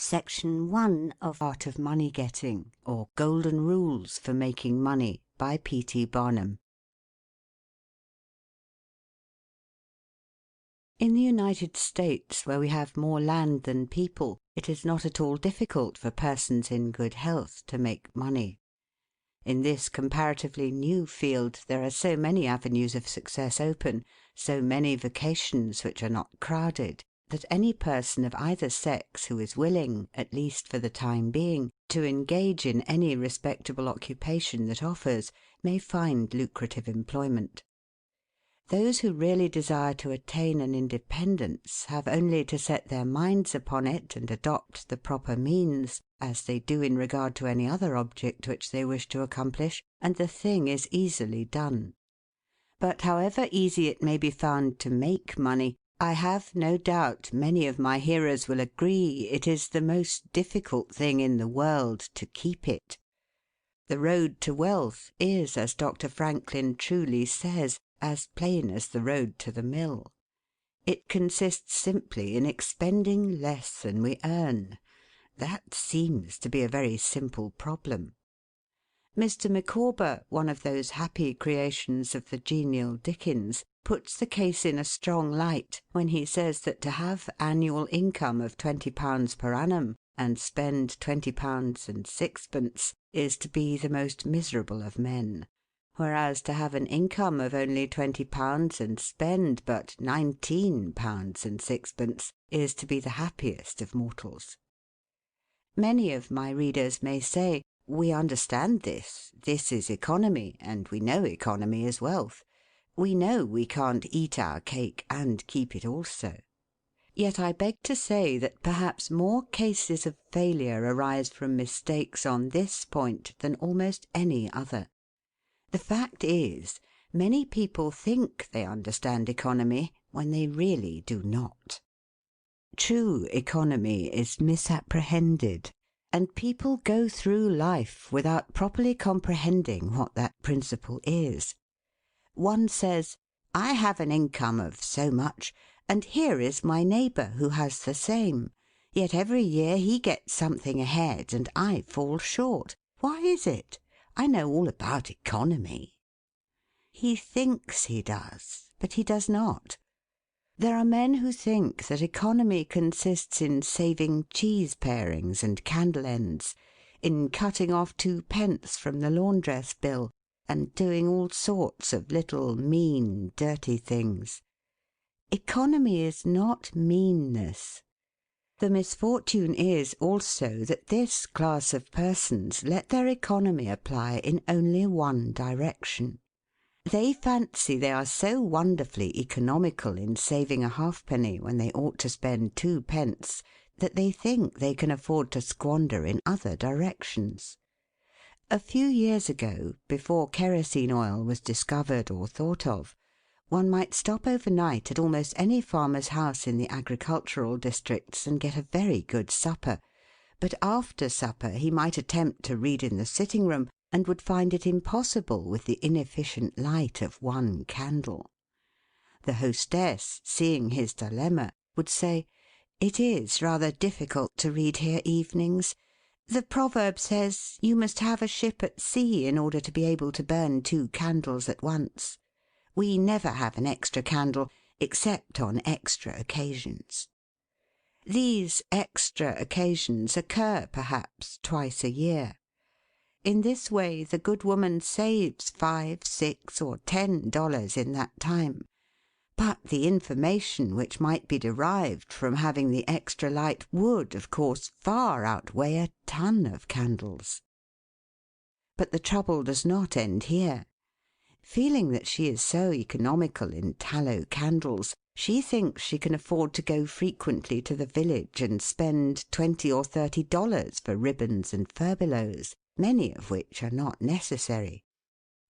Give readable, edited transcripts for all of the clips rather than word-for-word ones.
Section 1 of Art of Money Getting, or Golden Rules for Making Money, by P.T. Barnum. In the United States, where we have more land than people, it is not at all difficult for persons in good health to make money. In this comparatively new field there are so many avenues of success open, so many vocations which are not crowded, that any person of either sex who is willing, at least for the time being, to engage in any respectable occupation that offers, may find lucrative employment. Those who really desire to attain an independence have only to set their minds upon it and adopt the proper means, as they do in regard to any other object which they wish to accomplish, and the thing is easily done. But however easy it may be found to make money, I have no doubt many of my hearers will agree it is the most difficult thing in the world to keep it. The road to wealth is, as Dr. Franklin truly says, as plain as the road to the mill. It consists simply in expending less than we earn. That seems to be a very simple problem. Mr. Micawber, one of those happy creations of the genial Dickens, puts the case in a strong light when he says that to have annual income of £20 per annum and spend £20 6d is to be the most miserable of men, whereas to have an income of only £20 and spend but £19 6d is to be the happiest of mortals. Many of my readers may say, "We understand this. This is economy, and we know economy is wealth. We know we can't eat our cake and keep it also." Yet I beg to say that perhaps more cases of failure arise from mistakes on this point than almost any other. The fact is, many people think they understand economy when they really do not. True economy is misapprehended, and people go through life without properly comprehending what that principle is. One says, "I have an income of so much, and here is my neighbour who has the same. Yet every year he gets something ahead and I fall short. Why is it? I know all about economy." He thinks he does, but he does not. There are men who think that economy consists in saving cheese parings and candle ends, in cutting off 2d from the laundress bill, and doing all sorts of little mean, dirty things. Economy is not meanness. The misfortune is also that this class of persons let their economy apply in only one direction. They fancy they are so wonderfully economical in saving a halfpenny when they ought to spend 2d, that they think they can afford to squander in other directions. A few years ago, before kerosene oil was discovered or thought of, one might stop overnight at almost any farmer's house in the agricultural districts and get a very good supper, but after supper he might attempt to read in the sitting-room, and would find it impossible with the inefficient light of one candle. The hostess, seeing his dilemma, would say, "It is rather difficult to read here evenings. The proverb says, 'You must have a ship at sea in order to be able to burn 2 candles at once.' We never have an extra candle, except on extra occasions." These extra occasions occur, perhaps, twice a year. In this way the good woman saves $5, $6, or $10 in that time, but the information which might be derived from having the extra light would, of course, far outweigh a ton of candles. But the trouble does not end here. Feeling that she is so economical in tallow candles, she thinks she can afford to go frequently to the village and spend $20 or $30 for ribbons and furbelows, many of which are not necessary.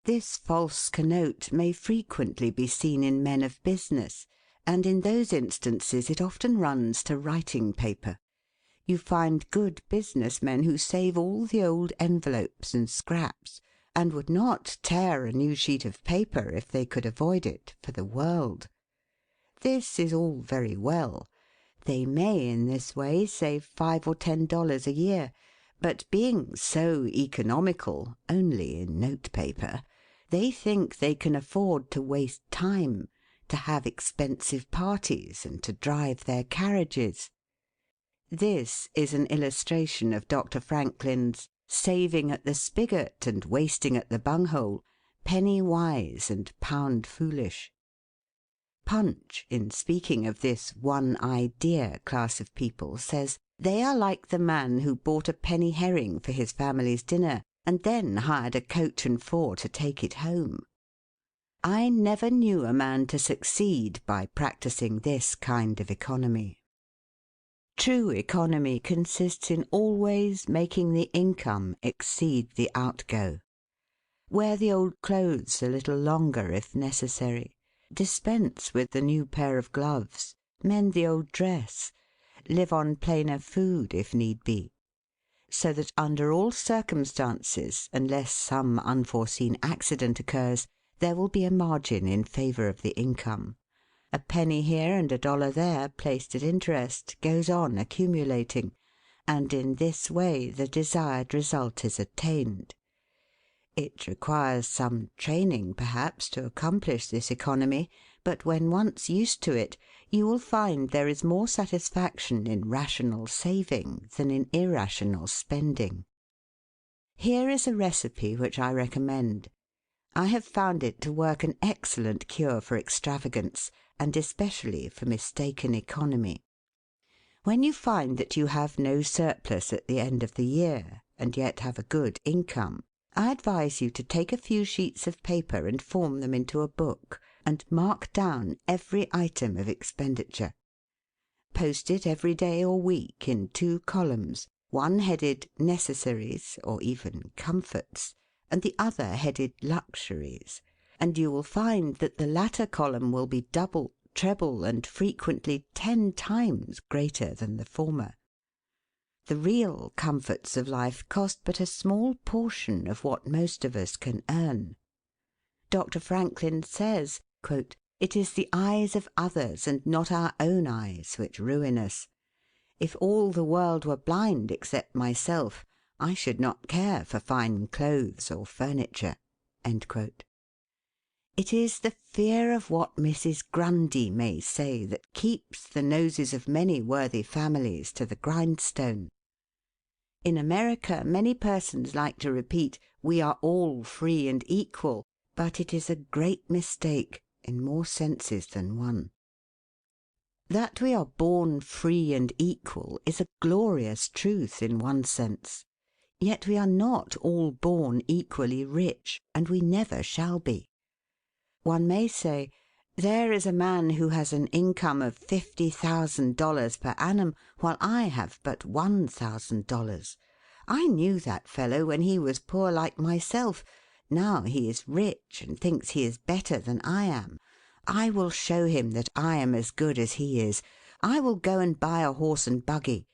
This false connote may frequently be seen in men of business, and in those instances it often runs to writing paper. You find good business men who save all the old envelopes and scraps, and would not tear a new sheet of paper, if they could avoid it, for the world. This is all very well. They may in this way save $5 or $10 a year, but being so economical only in note paper, they think they can afford to waste time, to have expensive parties, and to drive their carriages. This is an illustration of Dr. Franklin's saving at the spigot and wasting at the bunghole, penny wise and pound foolish. Punch, in speaking of this one-idea class of people, says they are like the man who bought a penny herring for his family's dinner and then hired a coach and four to take it home. I never knew a man to succeed by practising this kind of economy. True economy consists in always making the income exceed the outgo. Wear the old clothes a little longer if necessary. Dispense with the new pair of gloves. Mend the old dress. Live on plainer food if need be. So that under all circumstances, unless some unforeseen accident occurs, there will be a margin in favour of the income. A penny here and a dollar there, placed at interest, goes on accumulating, and in this way the desired result is attained. It requires some training, perhaps, to accomplish this economy, but when once used to it, you will find there is more satisfaction in rational saving than in irrational spending. Here is a recipe which I recommend. I have found it to work an excellent cure for extravagance, and especially for mistaken economy. When you find that you have no surplus at the end of the year, and yet have a good income, I advise you to take a few sheets of paper and form them into a book, and mark down every item of expenditure. Post it every day or week in 2 columns, one headed Necessaries, or even Comforts, and the other headed Luxuries, and you will find that the latter column will be double, treble, and frequently 10 times greater than the former. The real comforts of life cost but a small portion of what most of us can earn. Dr. Franklin says, quote, "It is the eyes of others and not our own eyes which ruin us. If all the world were blind except myself, I should not care for fine clothes or furniture." End quote. It is the fear of what Mrs. Grundy may say that keeps the noses of many worthy families to the grindstone. In America many persons like to repeat, "We are all free and equal," but it is a great mistake, in more senses than one. That we are born free and equal is a glorious truth in one sense. Yet we are not all born equally rich, and we never shall be. One may say, "There is a man who has an income of $50,000 per annum, while I have but $1,000. I knew that fellow when he was poor like myself. Now he is rich and thinks he is better than I am. I will show him that I am as good as he is. I will go and buy a horse and buggy.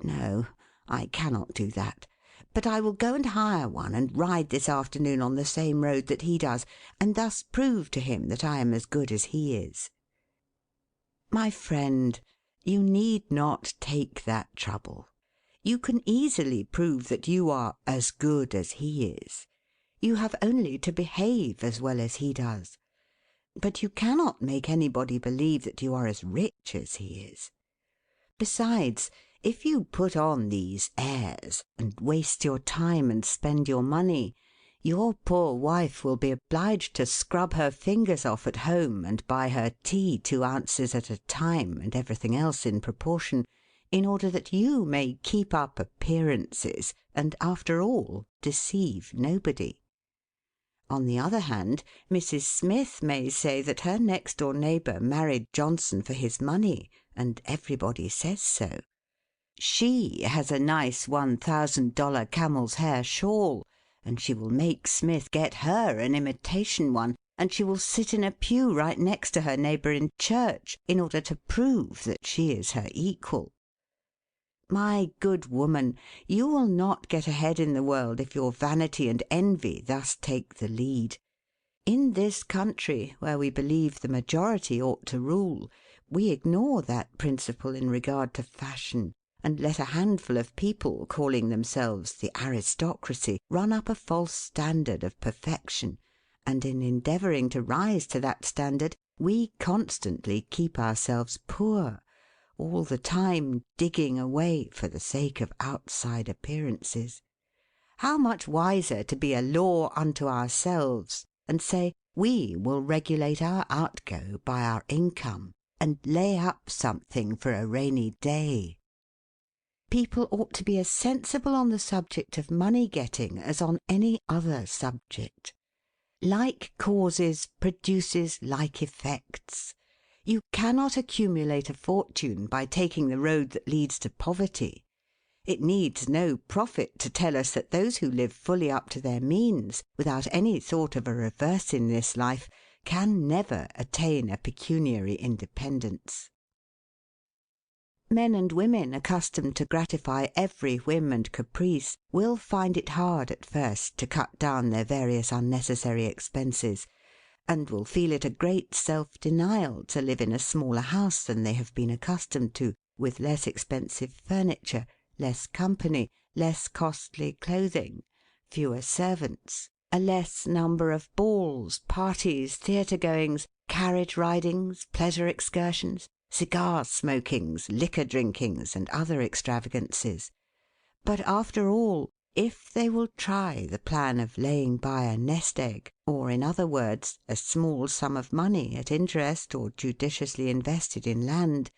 No, I cannot do that. But I will go and hire one and ride this afternoon on the same road that he does, and thus prove to him that I am as good as he is." My friend, you need not take that trouble. You can easily prove that you are as good as he is. You have only to behave as well as he does. But you cannot make anybody believe that you are as rich as he is. Besides, if you put on these airs, and waste your time and spend your money, your poor wife will be obliged to scrub her fingers off at home and buy her tea 2 ounces at a time, and everything else in proportion, in order that you may keep up appearances and, after all, deceive nobody. On the other hand, Mrs. Smith may say that her next-door neighbour married Johnson for his money, and everybody says so. She has a nice $1,000 camel's hair shawl, and she will make Smith get her an imitation one, and she will sit in a pew right next to her neighbour in church, in order to prove that she is her equal. My good woman, you will not get ahead in the world if your vanity and envy thus take the lead. In this country, where we believe the majority ought to rule, we ignore that principle in regard to fashion, and let a handful of people calling themselves the aristocracy run up a false standard of perfection, and in endeavouring to rise to that standard we constantly keep ourselves poor, all the time digging away for the sake of outside appearances. How much wiser to be a law unto ourselves and say we will regulate our outgo by our income and lay up something for a rainy day. People ought to be as sensible on the subject of money getting as on any other subject. Like causes produces like effects. You cannot accumulate a fortune by taking the road that leads to poverty. It needs no prophet to tell us that those who live fully up to their means, without any thought of a reverse in this life, can never attain a pecuniary independence. Men and women accustomed to gratify every whim and caprice will find it hard at first to cut down their various unnecessary expenses, and will feel it a great self-denial to live in a smaller house than they have been accustomed to, with less expensive furniture, less company, less costly clothing, fewer servants, a less number of balls, parties, theatre-goings, carriage-ridings, pleasure excursions, cigar-smokings, liquor-drinkings, and other extravagances. But after all, if they will try the plan of laying by a nest-egg, or in other words, a small sum of money at interest or judiciously invested in land,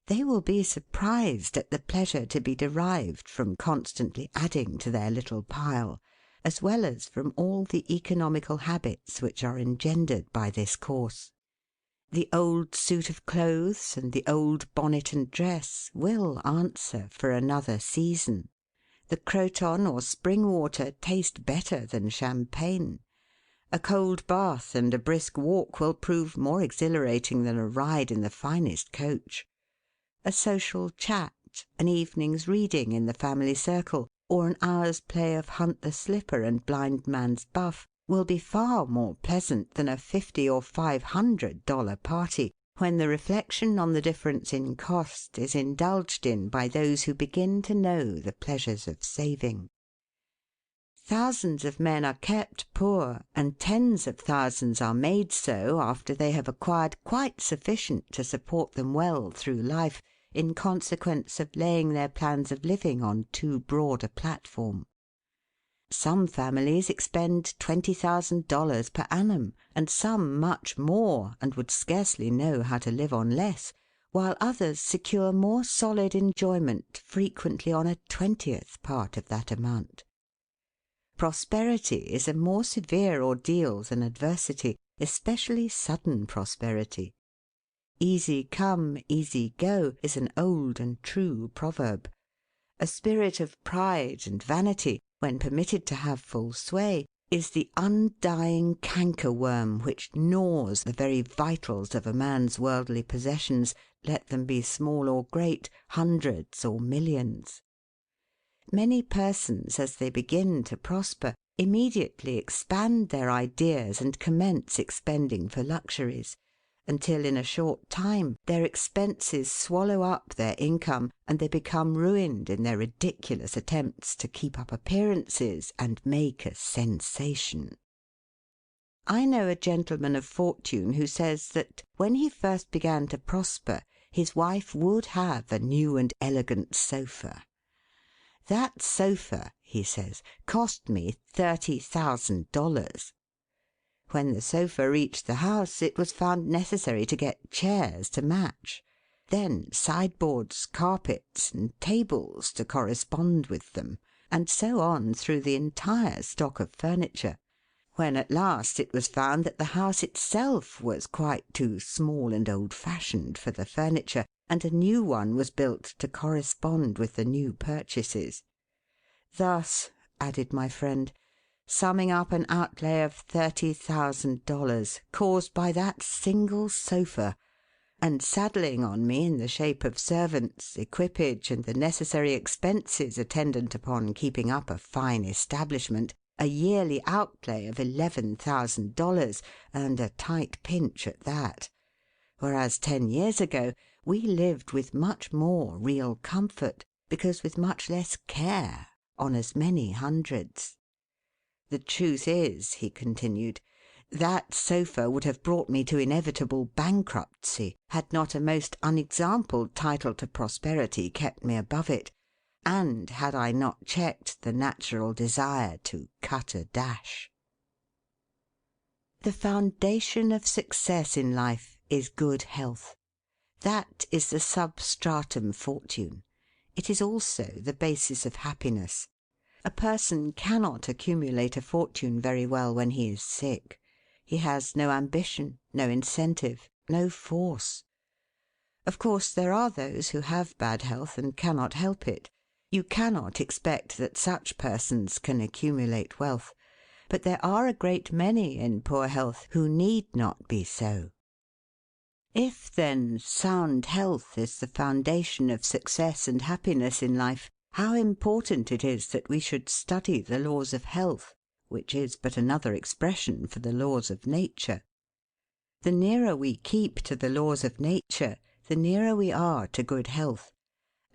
they will be surprised at the pleasure to be derived from constantly adding to their little pile, as well as from all the economical habits which are engendered by this course. The old suit of clothes and the old bonnet and dress will answer for another season. The Croton or spring water taste better than champagne. A cold bath and a brisk walk will prove more exhilarating than a ride in the finest coach. A social chat, an evening's reading in the family circle, or an hour's play of hunt the slipper and blind man's buff will be far more pleasant than a $50 or $500 party, when the reflection on the difference in cost is indulged in by those who begin to know the pleasures of saving. Thousands of men are kept poor, and tens of thousands are made so after they have acquired quite sufficient to support them well through life, in consequence of laying their plans of living on too broad a platform. Some families expend $20,000 per annum, and some much more, and would scarcely know how to live on less, while others secure more solid enjoyment frequently on a 20th part of that amount. Prosperity is a more severe ordeal than adversity, especially sudden prosperity. Easy come, easy go is an old and true proverb. A spirit of pride and vanity, when permitted to have full sway, is the undying cankerworm which gnaws the very vitals of a man's worldly possessions, let them be small or great, hundreds or millions. Many persons, as they begin to prosper, immediately expand their ideas and commence expending for luxuries, until in a short time their expenses swallow up their income, and they become ruined in their ridiculous attempts to keep up appearances and make a sensation. I know a gentleman of fortune who says that, when he first began to prosper, his wife would have a new and elegant sofa. "That sofa," he says, "cost me $30,000. When the sofa reached the house, it was found necessary to get chairs to match, then sideboards, carpets, and tables to correspond with them, and so on through the entire stock of furniture, when at last it was found that the house itself was quite too small and old-fashioned for the furniture, and a new one was built to correspond with the new purchases. Thus," added my friend, "summing up an outlay of $30,000, caused by that single sofa, and saddling on me in the shape of servants, equipage, and the necessary expenses attendant upon keeping up a fine establishment, a yearly outlay of $11,000, and a tight pinch at that. whereas 10 years ago we lived with much more real comfort, because with much less care, on as many hundreds. The truth is," he continued, "that sofa would have brought me to inevitable bankruptcy had not a most unexampled title to prosperity kept me above it, and had I not checked the natural desire to cut a dash." The foundation of success in life is good health. That is the substratum fortune. It is also the basis of happiness. A person cannot accumulate a fortune very well when he is sick. He has no ambition, no incentive, no force. Of course, there are those who have bad health and cannot help it. You cannot expect that such persons can accumulate wealth. But there are a great many in poor health who need not be so. If, then, sound health is the foundation of success and happiness in life, how important it is that we should study the laws of health, which is but another expression for the laws of nature. The nearer we keep to the laws of nature, the nearer we are to good health.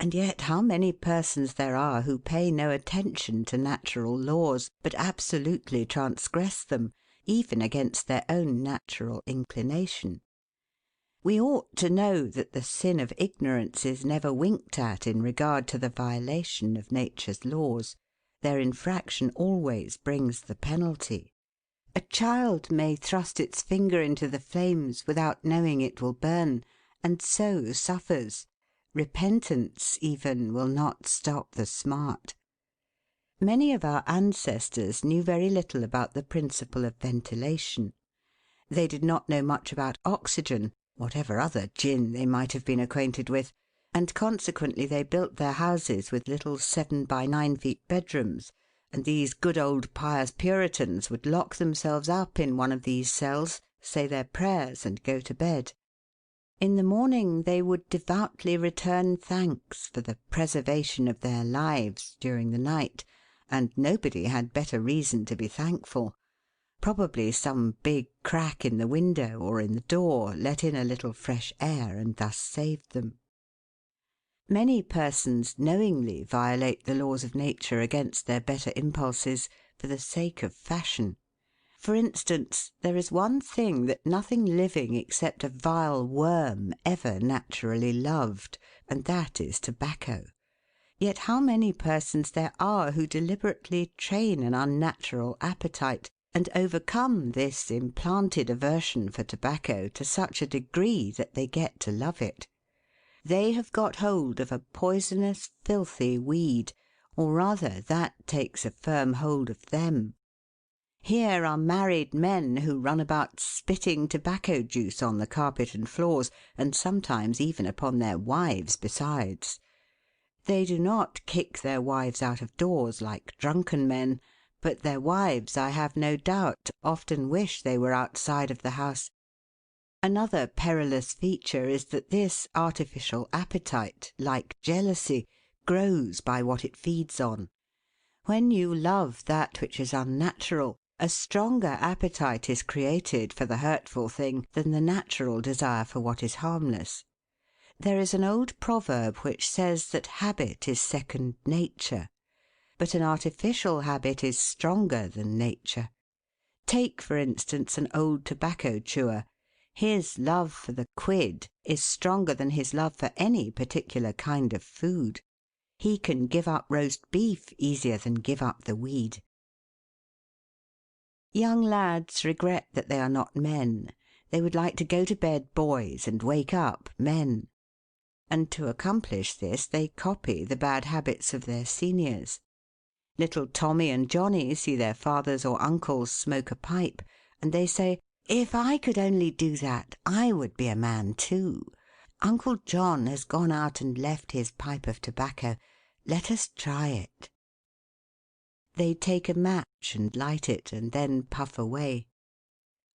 And yet how many persons there are who pay no attention to natural laws, but absolutely transgress them, even against their own natural inclination. We ought to know that the sin of ignorance is never winked at in regard to the violation of nature's laws. Their infraction always brings the penalty. A child may thrust its finger into the flames without knowing it will burn, and so suffers. Repentance, even, will not stop the smart. Many of our ancestors knew very little about the principle of ventilation. They did not know much about oxygen, whatever other gin they might have been acquainted with, and consequently they built their houses with little 7 by 9 feet bedrooms, and these good old pious Puritans would lock themselves up in one of these cells, say their prayers, and go to bed. In the morning they would devoutly return thanks for the preservation of their lives during the night, and nobody had better reason to be thankful. Probably some big crack in the window or in the door let in a little fresh air and thus saved them. Many persons knowingly violate the laws of nature against their better impulses for the sake of fashion. For instance, there is one thing that nothing living except a vile worm ever naturally loved, and that is tobacco. Yet how many persons there are who deliberately train an unnatural appetite, and overcome this implanted aversion for tobacco to such a degree that they get to love it. They have got hold of a poisonous, filthy weed, or rather that takes a firm hold of them. Here are married men who run about spitting tobacco juice on the carpet and floors, and sometimes even upon their wives besides. They do not kick their wives out of doors like drunken men, but their wives, I have no doubt, often wish they were outside of the house. Another perilous feature is that this artificial appetite, like jealousy, grows by what it feeds on. When you love that which is unnatural, a stronger appetite is created for the hurtful thing than the natural desire for what is harmless. There is an old proverb which says that habit is second nature. But an artificial habit is stronger than nature. Take, for instance, an old tobacco chewer. His love for the quid is stronger than his love for any particular kind of food. He can give up roast beef easier than give up the weed. Young lads regret that they are not men. They would like to go to bed boys and wake up men. And to accomplish this they copy the bad habits of their seniors. Little Tommy and Johnny see their fathers or uncles smoke a pipe, and they say, "If I could only do that, I would be a man too. Uncle John has gone out and left his pipe of tobacco. Let us try it." They take a match and light it, and then puff away.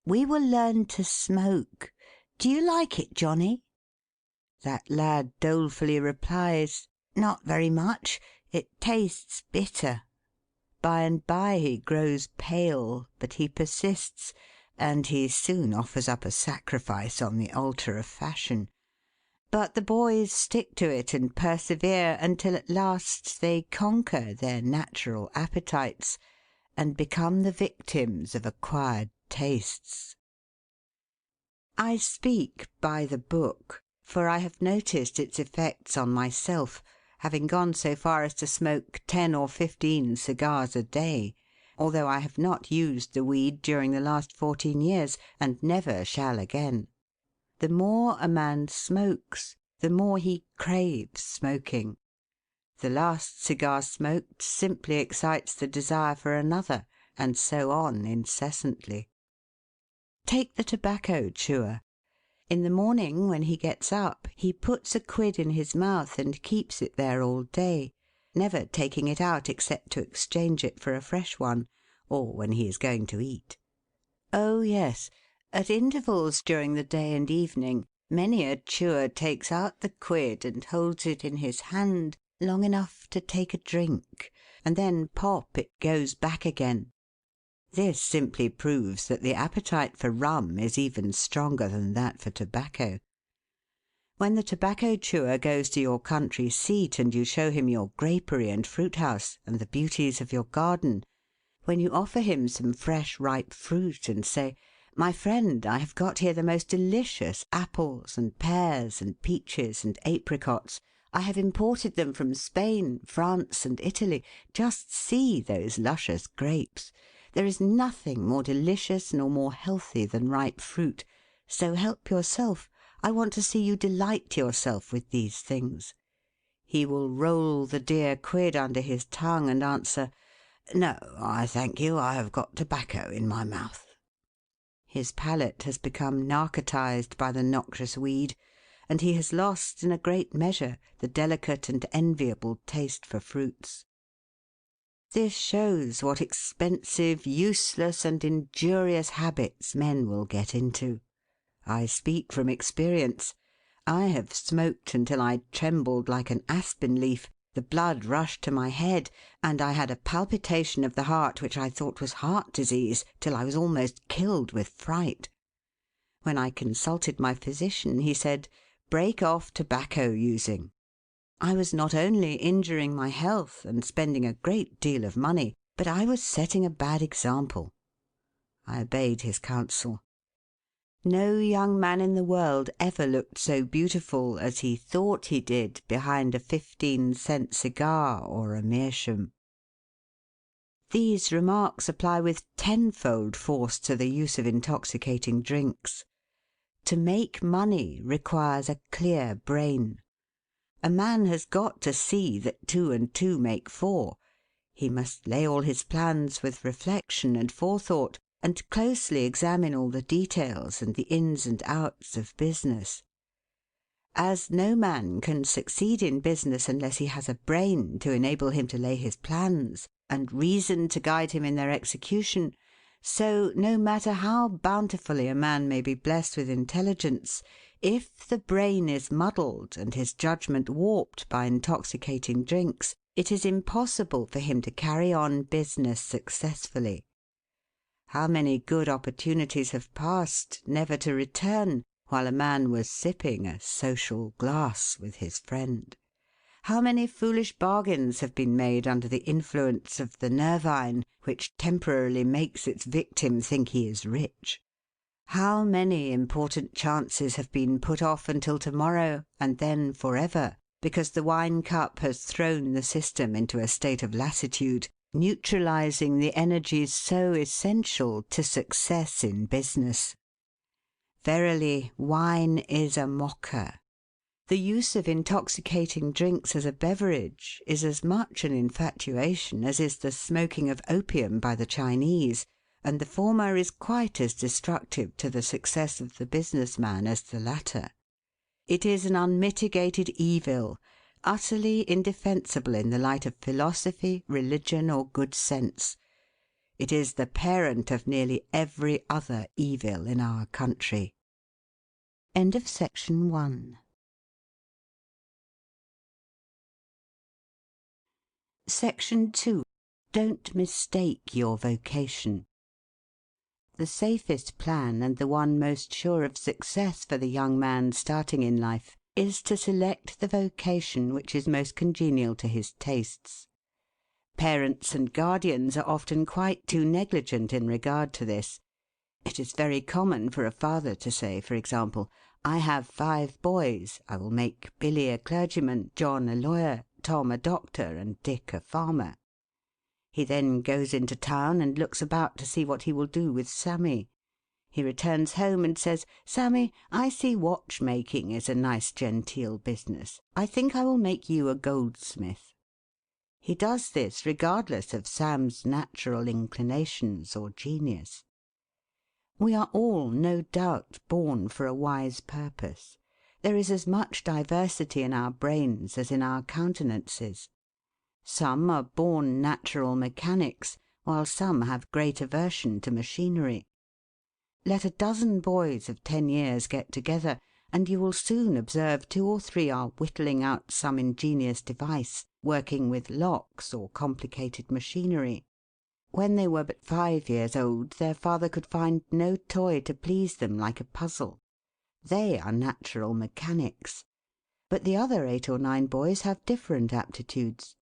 "We will learn to smoke. Do you like it, Johnny?" That lad dolefully replies, "Not very much. It tastes bitter." By and by he grows pale, but he persists, and he soon offers up a sacrifice on the altar of fashion. But the boys stick to it and persevere until at last they conquer their natural appetites and become the victims of acquired tastes. I speak by the book, for I have noticed its effects on myself, having gone so far as to smoke 10 or 15 cigars a day, although I have not used the weed during the last 14 years, and never shall again. The more a man smokes, the more he craves smoking. The last cigar smoked simply excites the desire for another, and so on incessantly. Take the tobacco chewer. In the morning, when he gets up, he puts a quid in his mouth and keeps it there all day, never taking it out except to exchange it for a fresh one, or when he is going to eat. Oh yes, at intervals during the day and evening, many a chewer takes out the quid and holds it in his hand long enough to take a drink, and then pop it goes back again. This simply proves that the appetite for rum is even stronger than that for tobacco. When the tobacco chewer goes to your country seat and you show him your grapery and fruit house and the beauties of your garden, when you offer him some fresh ripe fruit and say, "My friend, I have got here the most delicious apples and pears and peaches and apricots. I have imported them from Spain, France, and Italy. Just see those luscious grapes. There is nothing more delicious nor more healthy than ripe fruit. So help yourself. I want to see you delight yourself with these things." He will roll the dear quid under his tongue and answer, "No, I thank you, I have got tobacco in my mouth." His palate has become narcotized by the noxious weed, and he has lost in a great measure the delicate and enviable taste for fruits. This shows what expensive, useless, and injurious habits men will get into. I speak from experience. I have smoked until I trembled like an aspen leaf, the blood rushed to my head, and I had a palpitation of the heart which I thought was heart disease, till I was almost killed with fright. When I consulted my physician, he said, "Break off tobacco using." I was not only injuring my health and spending a great deal of money, but I was setting a bad example. I obeyed his counsel. No young man in the world ever looked so beautiful as he thought he did behind a 15-cent cigar or a meerschaum. These remarks apply with tenfold force to the use of intoxicating drinks. To make money requires a clear brain. A man has got to see that 2 and 2 make 4. He must lay all his plans with reflection and forethought, and closely examine all the details and the ins and outs of business. As no man can succeed in business unless he has a brain to enable him to lay his plans, and reason to guide him in their execution, so no matter how bountifully a man may be blessed with intelligence, if the brain is muddled and his judgment warped by intoxicating drinks, it is impossible for him to carry on business successfully. How many good opportunities have passed, never to return, while a man was sipping a social glass with his friend? How many foolish bargains have been made under the influence of the nervine, which temporarily makes its victim think he is rich? How many important chances have been put off until to-morrow, and then for ever, because the wine cup has thrown the system into a state of lassitude, neutralizing the energies so essential to success in business. Verily, wine is a mocker. The use of intoxicating drinks as a beverage is as much an infatuation as is the smoking of opium by the Chinese, and the former is quite as destructive to the success of the business man as the latter. It is an unmitigated evil, utterly indefensible in the light of philosophy, religion, or good sense. It is the parent of nearly every other evil in our country. End of section 1. Section 2. Don't mistake your vocation. The safest plan, and the one most sure of success for the young man starting in life, is to select the vocation which is most congenial to his tastes. Parents and guardians are often quite too negligent in regard to this. It is very common for a father to say, for example, "I have 5 boys. I will make Billy a clergyman, John a lawyer, Tom a doctor, and Dick a farmer." He then goes into town and looks about to see what he will do with Sammy. He returns home and says, "Sammy, I see watchmaking is a nice genteel business. I think I will make you a goldsmith." He does this regardless of Sam's natural inclinations or genius. We are all, no doubt, born for a wise purpose. There is as much diversity in our brains as in our countenances. Some are born natural mechanics, while some have great aversion to machinery. Let a dozen boys of 10 years get together, and you will soon observe 2 or 3 are whittling out some ingenious device, working with locks or complicated machinery. When they were but 5 years old, their father could find no toy to please them like a puzzle. They are natural mechanics. But the other 8 or 9 boys have different aptitudes.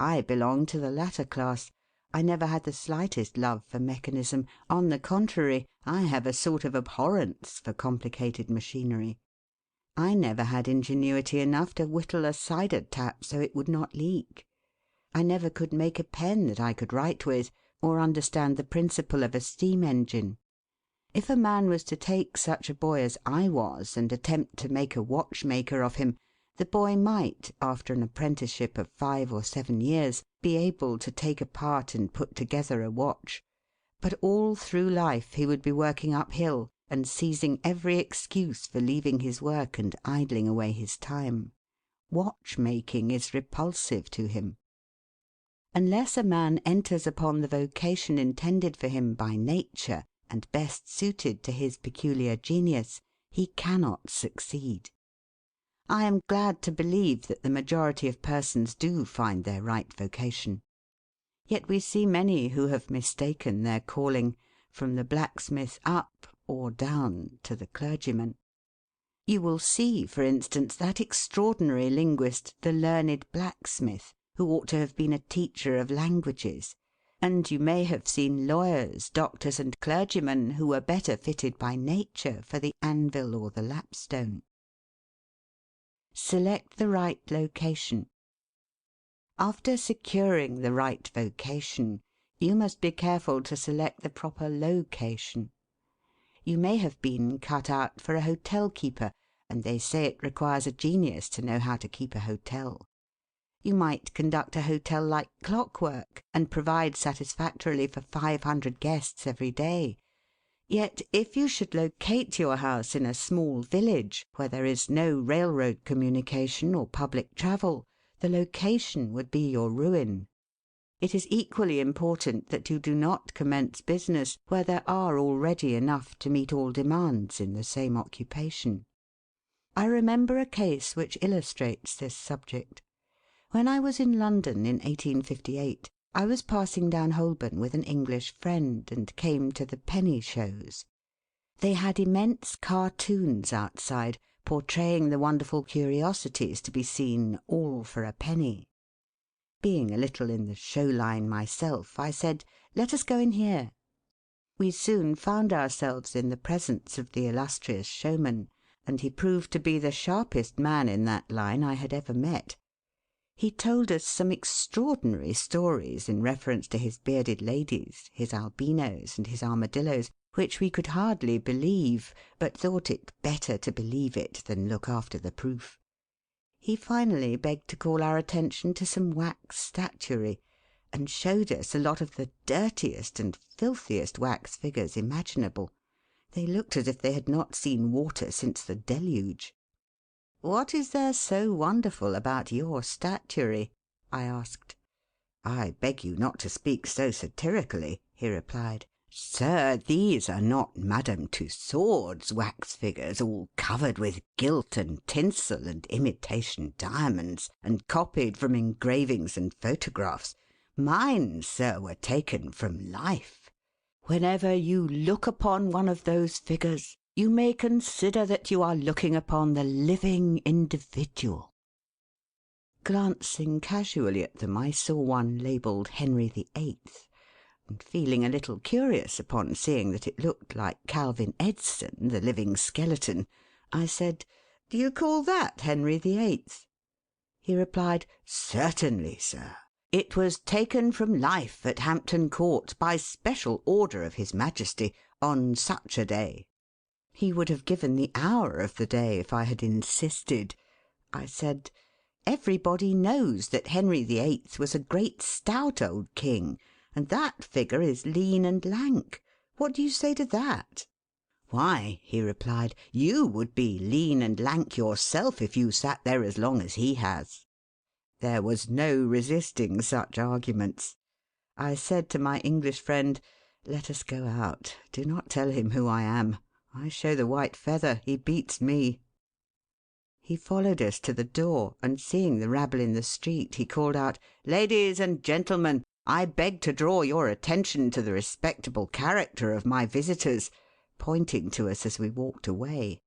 I belong to the latter class. I never had the slightest love for mechanism. On the contrary, I have a sort of abhorrence for complicated machinery. I never had ingenuity enough to whittle a cider tap so it would not leak. I never could make a pen that I could write with, or understand the principle of a steam engine. If a man was to take such a boy as I was, and attempt to make a watchmaker of him, the boy might, after an apprenticeship of 5 or 7 years, be able to take apart and put together a watch. But all through life he would be working uphill, and seizing every excuse for leaving his work and idling away his time. Watchmaking is repulsive to him. Unless a man enters upon the vocation intended for him by nature, and best suited to his peculiar genius, he cannot succeed. I am glad to believe that the majority of persons do find their right vocation. Yet we see many who have mistaken their calling, from the blacksmith up, or down, to the clergyman. You will see, for instance, that extraordinary linguist, the learned blacksmith, who ought to have been a teacher of languages, and you may have seen lawyers, doctors, and clergymen who were better fitted by nature for the anvil or the lapstone. Select the right location. After securing the right vocation, you must be careful to select the proper location. You may have been cut out for a hotel keeper, and they say it requires a genius to know how to keep a hotel. You might conduct a hotel like clockwork, and provide satisfactorily for 500 guests every day. Yet if you should locate your house in a small village, where there is no railroad communication or public travel, the location would be your ruin. It is equally important that you do not commence business where there are already enough to meet all demands in the same occupation. I remember a case which illustrates this subject. When I was in London in 1858, I was passing down Holborn with an English friend, and came to the penny shows. They had immense cartoons outside, portraying the wonderful curiosities to be seen, all for a penny. Being a little in the show line myself, I said, "Let us go in here." We soon found ourselves in the presence of the illustrious showman, and he proved to be the sharpest man in that line I had ever met. He told us some extraordinary stories in reference to his bearded ladies, his albinos, and his armadillos, which we could hardly believe, but thought it better to believe it than look after the proof. He finally begged to call our attention to some wax statuary, and showed us a lot of the dirtiest and filthiest wax figures imaginable. They looked as if they had not seen water since the deluge. "What is there so wonderful about your statuary?" I asked. "I beg you not to speak so satirically," he replied. "Sir, these are not Madame Tussaud's wax figures, all covered with gilt and tinsel and imitation diamonds, and copied from engravings and photographs. Mine, sir, were taken from life. Whenever you look upon one of those figures, you may consider that you are looking upon the living individual." Glancing casually at them, I saw one labelled Henry VIII, and feeling a little curious upon seeing that it looked like Calvin Edson, the living skeleton, I said, "Do you call that Henry VIII?" He replied, "Certainly, sir. It was taken from life at Hampton Court by special order of His Majesty on such a day." He would have given the hour of the day if I had insisted. I said, "Everybody knows that Henry VIII was a great stout old king, and that figure is lean and lank. What do you say to that?" "Why," he replied, "you would be lean and lank yourself if you sat there as long as he has." There was no resisting such arguments. I said to my English friend, "Let us go out. Do not tell him who I am. I show the white feather. He beats me." He followed us to the door, and seeing the rabble in the street, he called out, "Ladies and gentlemen, I beg to draw your attention to the respectable character of my visitors," pointing to us as we walked away.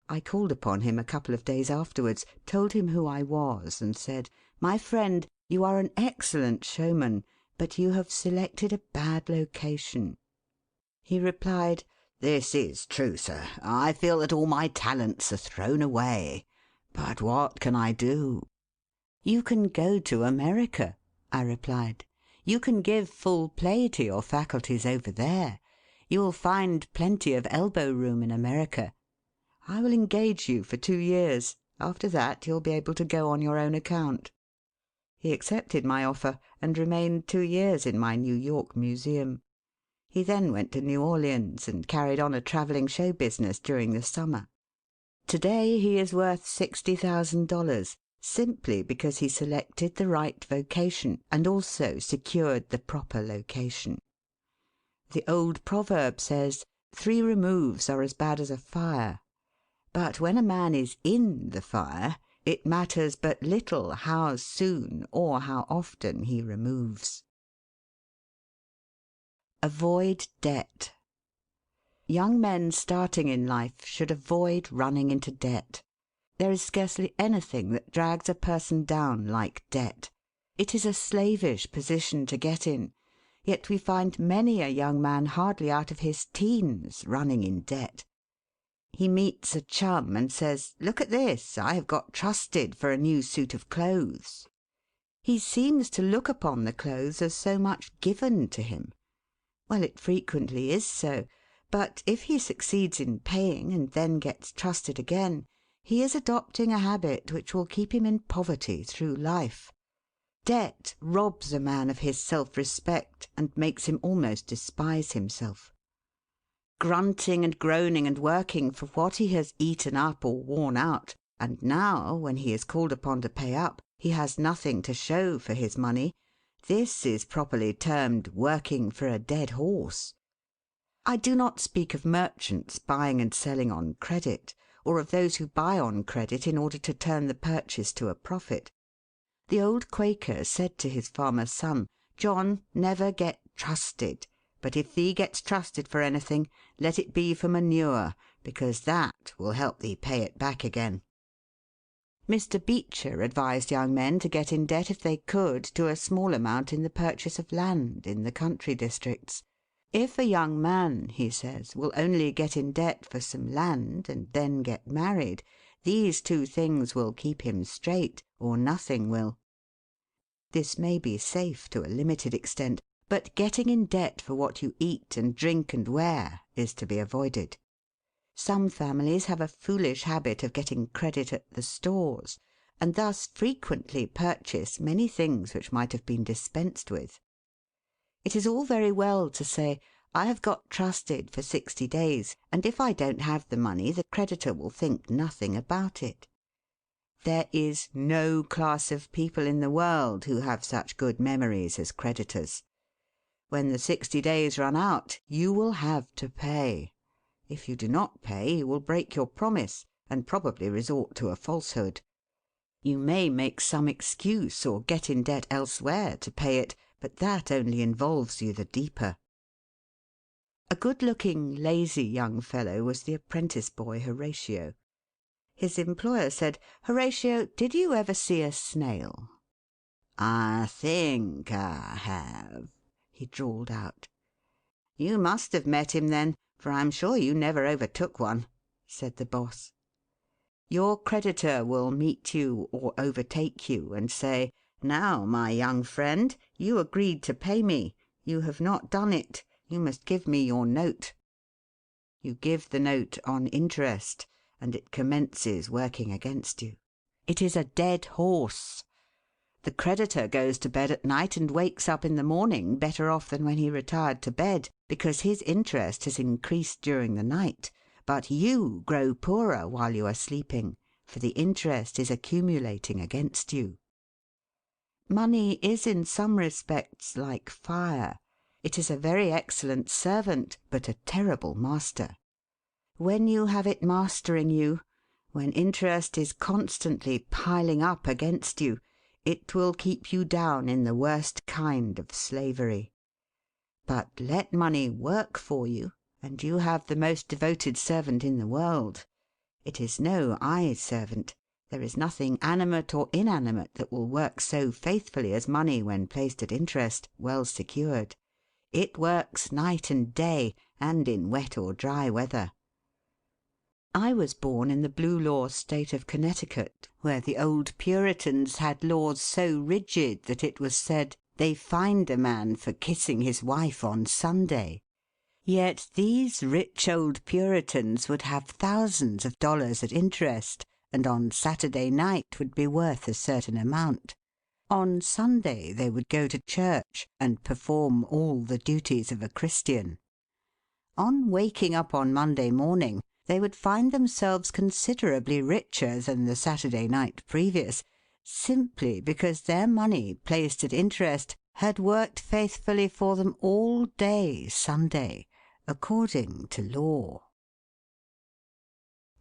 I called upon him a couple of days afterwards, told him who I was, and said, "My friend, you are an excellent showman, but you have selected a bad location." He replied, "This is true, sir. I feel that all my talents are thrown away. But what can I do?" "You can go to America," I replied. "You can give full play to your faculties over there. You will find plenty of elbow room in America. I will engage you for 2 years. After that you'll be able to go on your own account." He accepted my offer, and remained 2 years in my New York museum. He then went to New Orleans, and carried on a travelling show business during the summer. To day he is worth $60,000, simply because he selected the right vocation, and also secured the proper location. The old proverb says, 3 removes are as bad as a fire. But when a man is in the fire, it matters but little how soon or how often he removes. Avoid debt. Young men starting in life should avoid running into debt. There is scarcely anything that drags a person down like debt. It is a slavish position to get in, yet we find many a young man hardly out of his teens running in debt. He meets a chum and says, "Look at this, I have got trusted for a new suit of clothes." He seems to look upon the clothes as so much given to him. Well, it frequently is so, but if he succeeds in paying and then gets trusted again, he is adopting a habit which will keep him in poverty through life. Debt robs a man of his self-respect and makes him almost despise himself. Grunting and groaning and working for what he has eaten up or worn out, and now, when he is called upon to pay up, he has nothing to show for his money, this is properly termed working for a dead horse. I do not speak of merchants buying and selling on credit, or of those who buy on credit in order to turn the purchase to a profit. The old Quaker said to his farmer son, "John, never get trusted. But if thee gets trusted for anything, let it be for manure, because that will help thee pay it back again." Mr. Beecher advised young men to get in debt if they could to a small amount in the purchase of land in the country districts. If a young man, he says, will only get in debt for some land and then get married, these 2 things will keep him straight, or nothing will. This may be safe to a limited extent, but getting in debt for what you eat and drink and wear is to be avoided. Some families have a foolish habit of getting credit at the stores, and thus frequently purchase many things which might have been dispensed with. It is all very well to say, "I have got trusted for 60 days, and if I don't have the money the creditor will think nothing about it." There is no class of people in the world who have such good memories as creditors. When the 60 days run out, you will have to pay. If you do not pay, you will break your promise, and probably resort to a falsehood. You may make some excuse or get in debt elsewhere to pay it, but that only involves you the deeper. A good-looking, lazy young fellow was the apprentice boy Horatio. His employer said, "Horatio, did you ever see a snail?" "I think I have," he drawled out. "You must have met him then, for I'm sure you never overtook one," said the boss. Your creditor will meet you or overtake you and say, "Now, my young friend, you agreed to pay me. You have not done it. You must give me your note." You give the note on interest, and it commences working against you. It is a dead horse. The creditor goes to bed at night and wakes up in the morning better off than when he retired to bed, because his interest has increased during the night. But you grow poorer while you are sleeping, for the interest is accumulating against you. Money is in some respects like fire. It is a very excellent servant, but a terrible master. When you have it mastering you, when interest is constantly piling up against you, it will keep you down in the worst kind of slavery. But let money work for you, and you have the most devoted servant in the world. It is no eye servant. There is nothing animate or inanimate that will work so faithfully as money when placed at interest, well secured. It works night and day, and in wet or dry weather. I was born in the Blue Law State of Connecticut, where the old Puritans had laws so rigid that it was said they fined a man for kissing his wife on Sunday. Yet these rich old Puritans would have thousands of dollars at interest, and on Saturday night would be worth a certain amount. On Sunday they would go to church and perform all the duties of a Christian. On waking up on Monday morning, they would find themselves considerably richer than the Saturday night previous, simply because their money placed at interest had worked faithfully for them all day Sunday, according to law.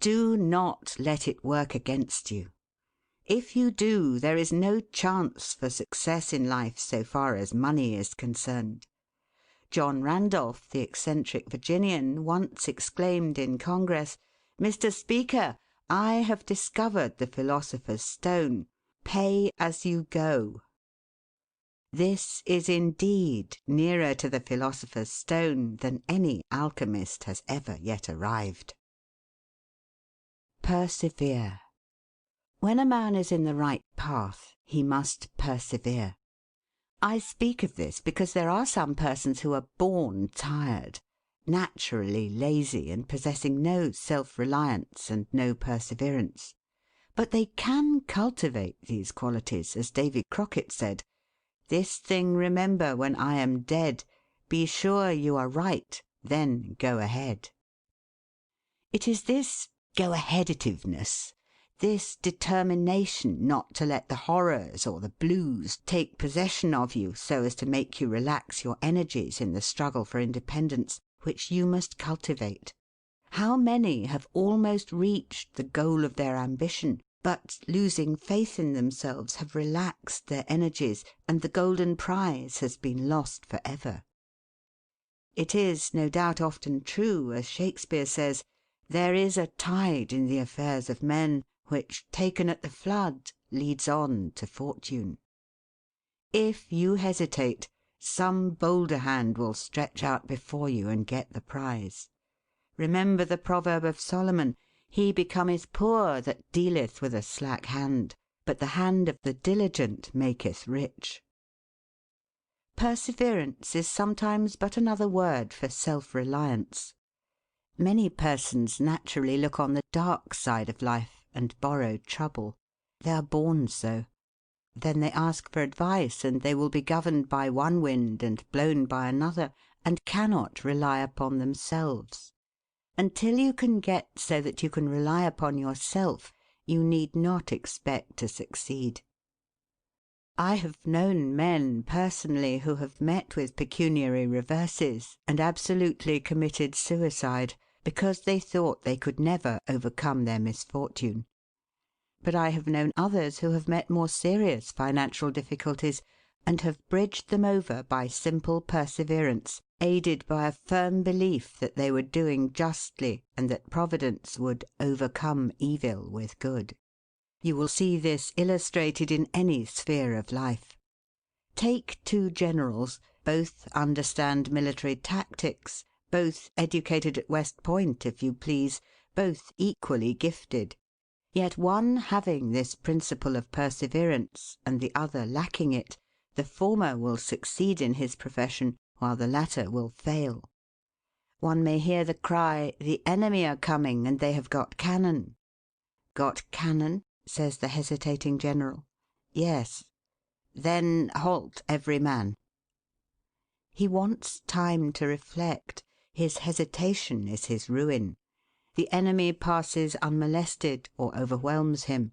Do not let it work against you. If you do, there is no chance for success in life so far as money is concerned. John Randolph, the eccentric Virginian, once exclaimed in Congress, "Mr. Speaker, I have discovered the philosopher's stone. Pay as you go." This is indeed nearer to the philosopher's stone than any alchemist has ever yet arrived. Persevere. When a man is in the right path, he must persevere. I speak of this because there are some persons who are born tired, naturally lazy, and possessing no self-reliance and no perseverance. But they can cultivate these qualities, as Davy Crockett said, "This thing remember when I am dead, be sure you are right, then go ahead." It is this go-aheaditiveness, this determination not to let the horrors or the blues take possession of you so as to make you relax your energies in the struggle for independence, which you must cultivate. How many have almost reached the goal of their ambition, but, losing faith in themselves, have relaxed their energies, and the golden prize has been lost for ever. It is, no doubt, often true, as Shakespeare says, "There is a tide in the affairs of men, which, taken at the flood, leads on to fortune." If you hesitate, some bolder hand will stretch out before you and get the prize. Remember the proverb of Solomon, "He becometh poor that dealeth with a slack hand, but the hand of the diligent maketh rich." Perseverance is sometimes but another word for self-reliance. Many persons naturally look on the dark side of life and borrow trouble. They are born so. Then they ask for advice, and they will be governed by one wind and blown by another, and cannot rely upon themselves. Until you can get so that you can rely upon yourself, you need not expect to succeed. I have known men personally who have met with pecuniary reverses and absolutely committed suicide, because they thought they could never overcome their misfortune. But I have known others who have met more serious financial difficulties, and have bridged them over by simple perseverance, aided by a firm belief that they were doing justly and that Providence would overcome evil with good. You will see this illustrated in any sphere of life. Take two generals, both understand military tactics, both educated at West Point, if you please, both equally gifted. Yet one having this principle of perseverance, and the other lacking it, the former will succeed in his profession, while the latter will fail. One may hear the cry, "The enemy are coming, and they have got cannon." "Got cannon?" says the hesitating general. "Yes." "Then halt every man." He wants time to reflect. His hesitation is his ruin. The enemy passes unmolested or overwhelms him,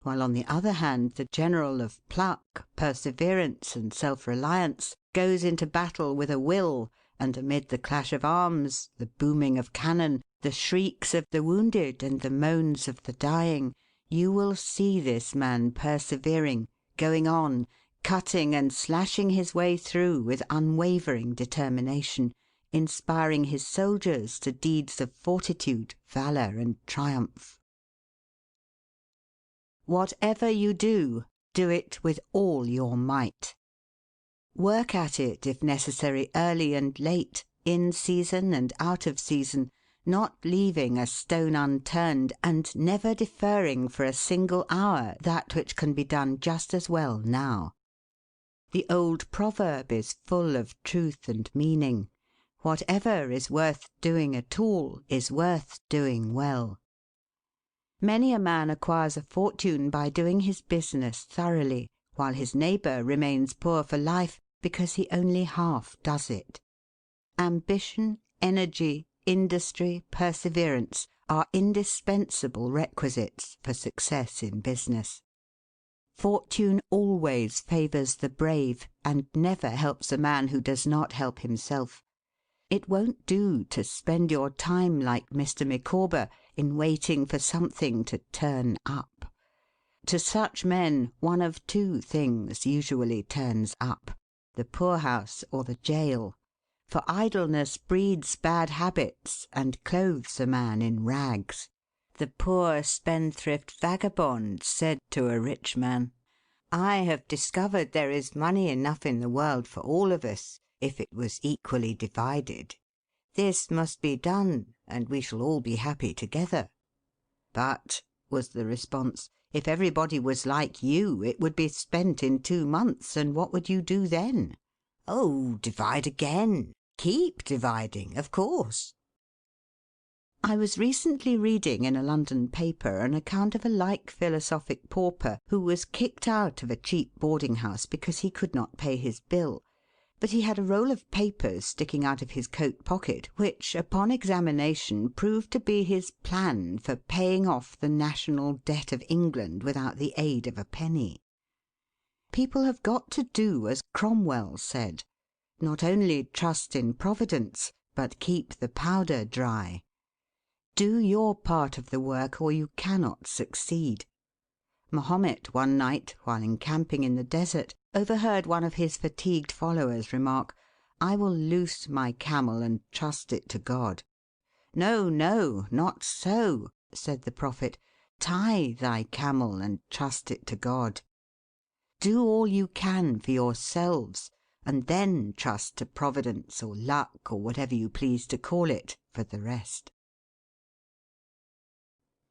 while on the other hand the general of pluck, perseverance, and self-reliance goes into battle with a will, and amid the clash of arms, the booming of cannon, the shrieks of the wounded, and the moans of the dying, you will see this man persevering, going on, cutting and slashing his way through with unwavering determination, inspiring his soldiers to deeds of fortitude, valour, and triumph. Whatever you do, do it with all your might. Work at it, if necessary, early and late, in season and out of season, not leaving a stone unturned, and never deferring for a single hour that which can be done just as well now. The old proverb is full of truth and meaning. Whatever is worth doing at all is worth doing well. Many a man acquires a fortune by doing his business thoroughly, while his neighbour remains poor for life because he only half does it. Ambition, energy, industry, perseverance are indispensable requisites for success in business. Fortune always favours the brave, and never helps a man who does not help himself. It won't do to spend your time like Mr. Micawber in waiting for something to turn up. To such men one of two things usually turns up: the poorhouse or the jail. For idleness breeds bad habits and clothes a man in rags. The poor spendthrift vagabond said to a rich man, "I have discovered there is money enough in the world for all of us, if it was equally divided. This must be done, and we shall all be happy together." "But," was the response, "if everybody was like you, it would be spent in 2 months, and what would you do then?" "Oh, divide again. Keep dividing, of course." I was recently reading in a London paper an account of a like philosophic pauper who was kicked out of a cheap boarding house because he could not pay his bill, but he had a roll of papers sticking out of his coat pocket which, upon examination, proved to be his plan for paying off the national debt of England without the aid of a penny. People have got to do as Cromwell said: not only trust in Providence, but keep the powder dry. Do your part of the work, or you cannot succeed. Mahomet one night, while encamping in the desert, overheard one of his fatigued followers remark, "I will loose my camel and trust it to God." "No, no, not so," said the Prophet. "Tie thy camel and trust it to God. Do all you can for yourselves, and then trust to Providence or luck, or whatever you please to call it, for the rest."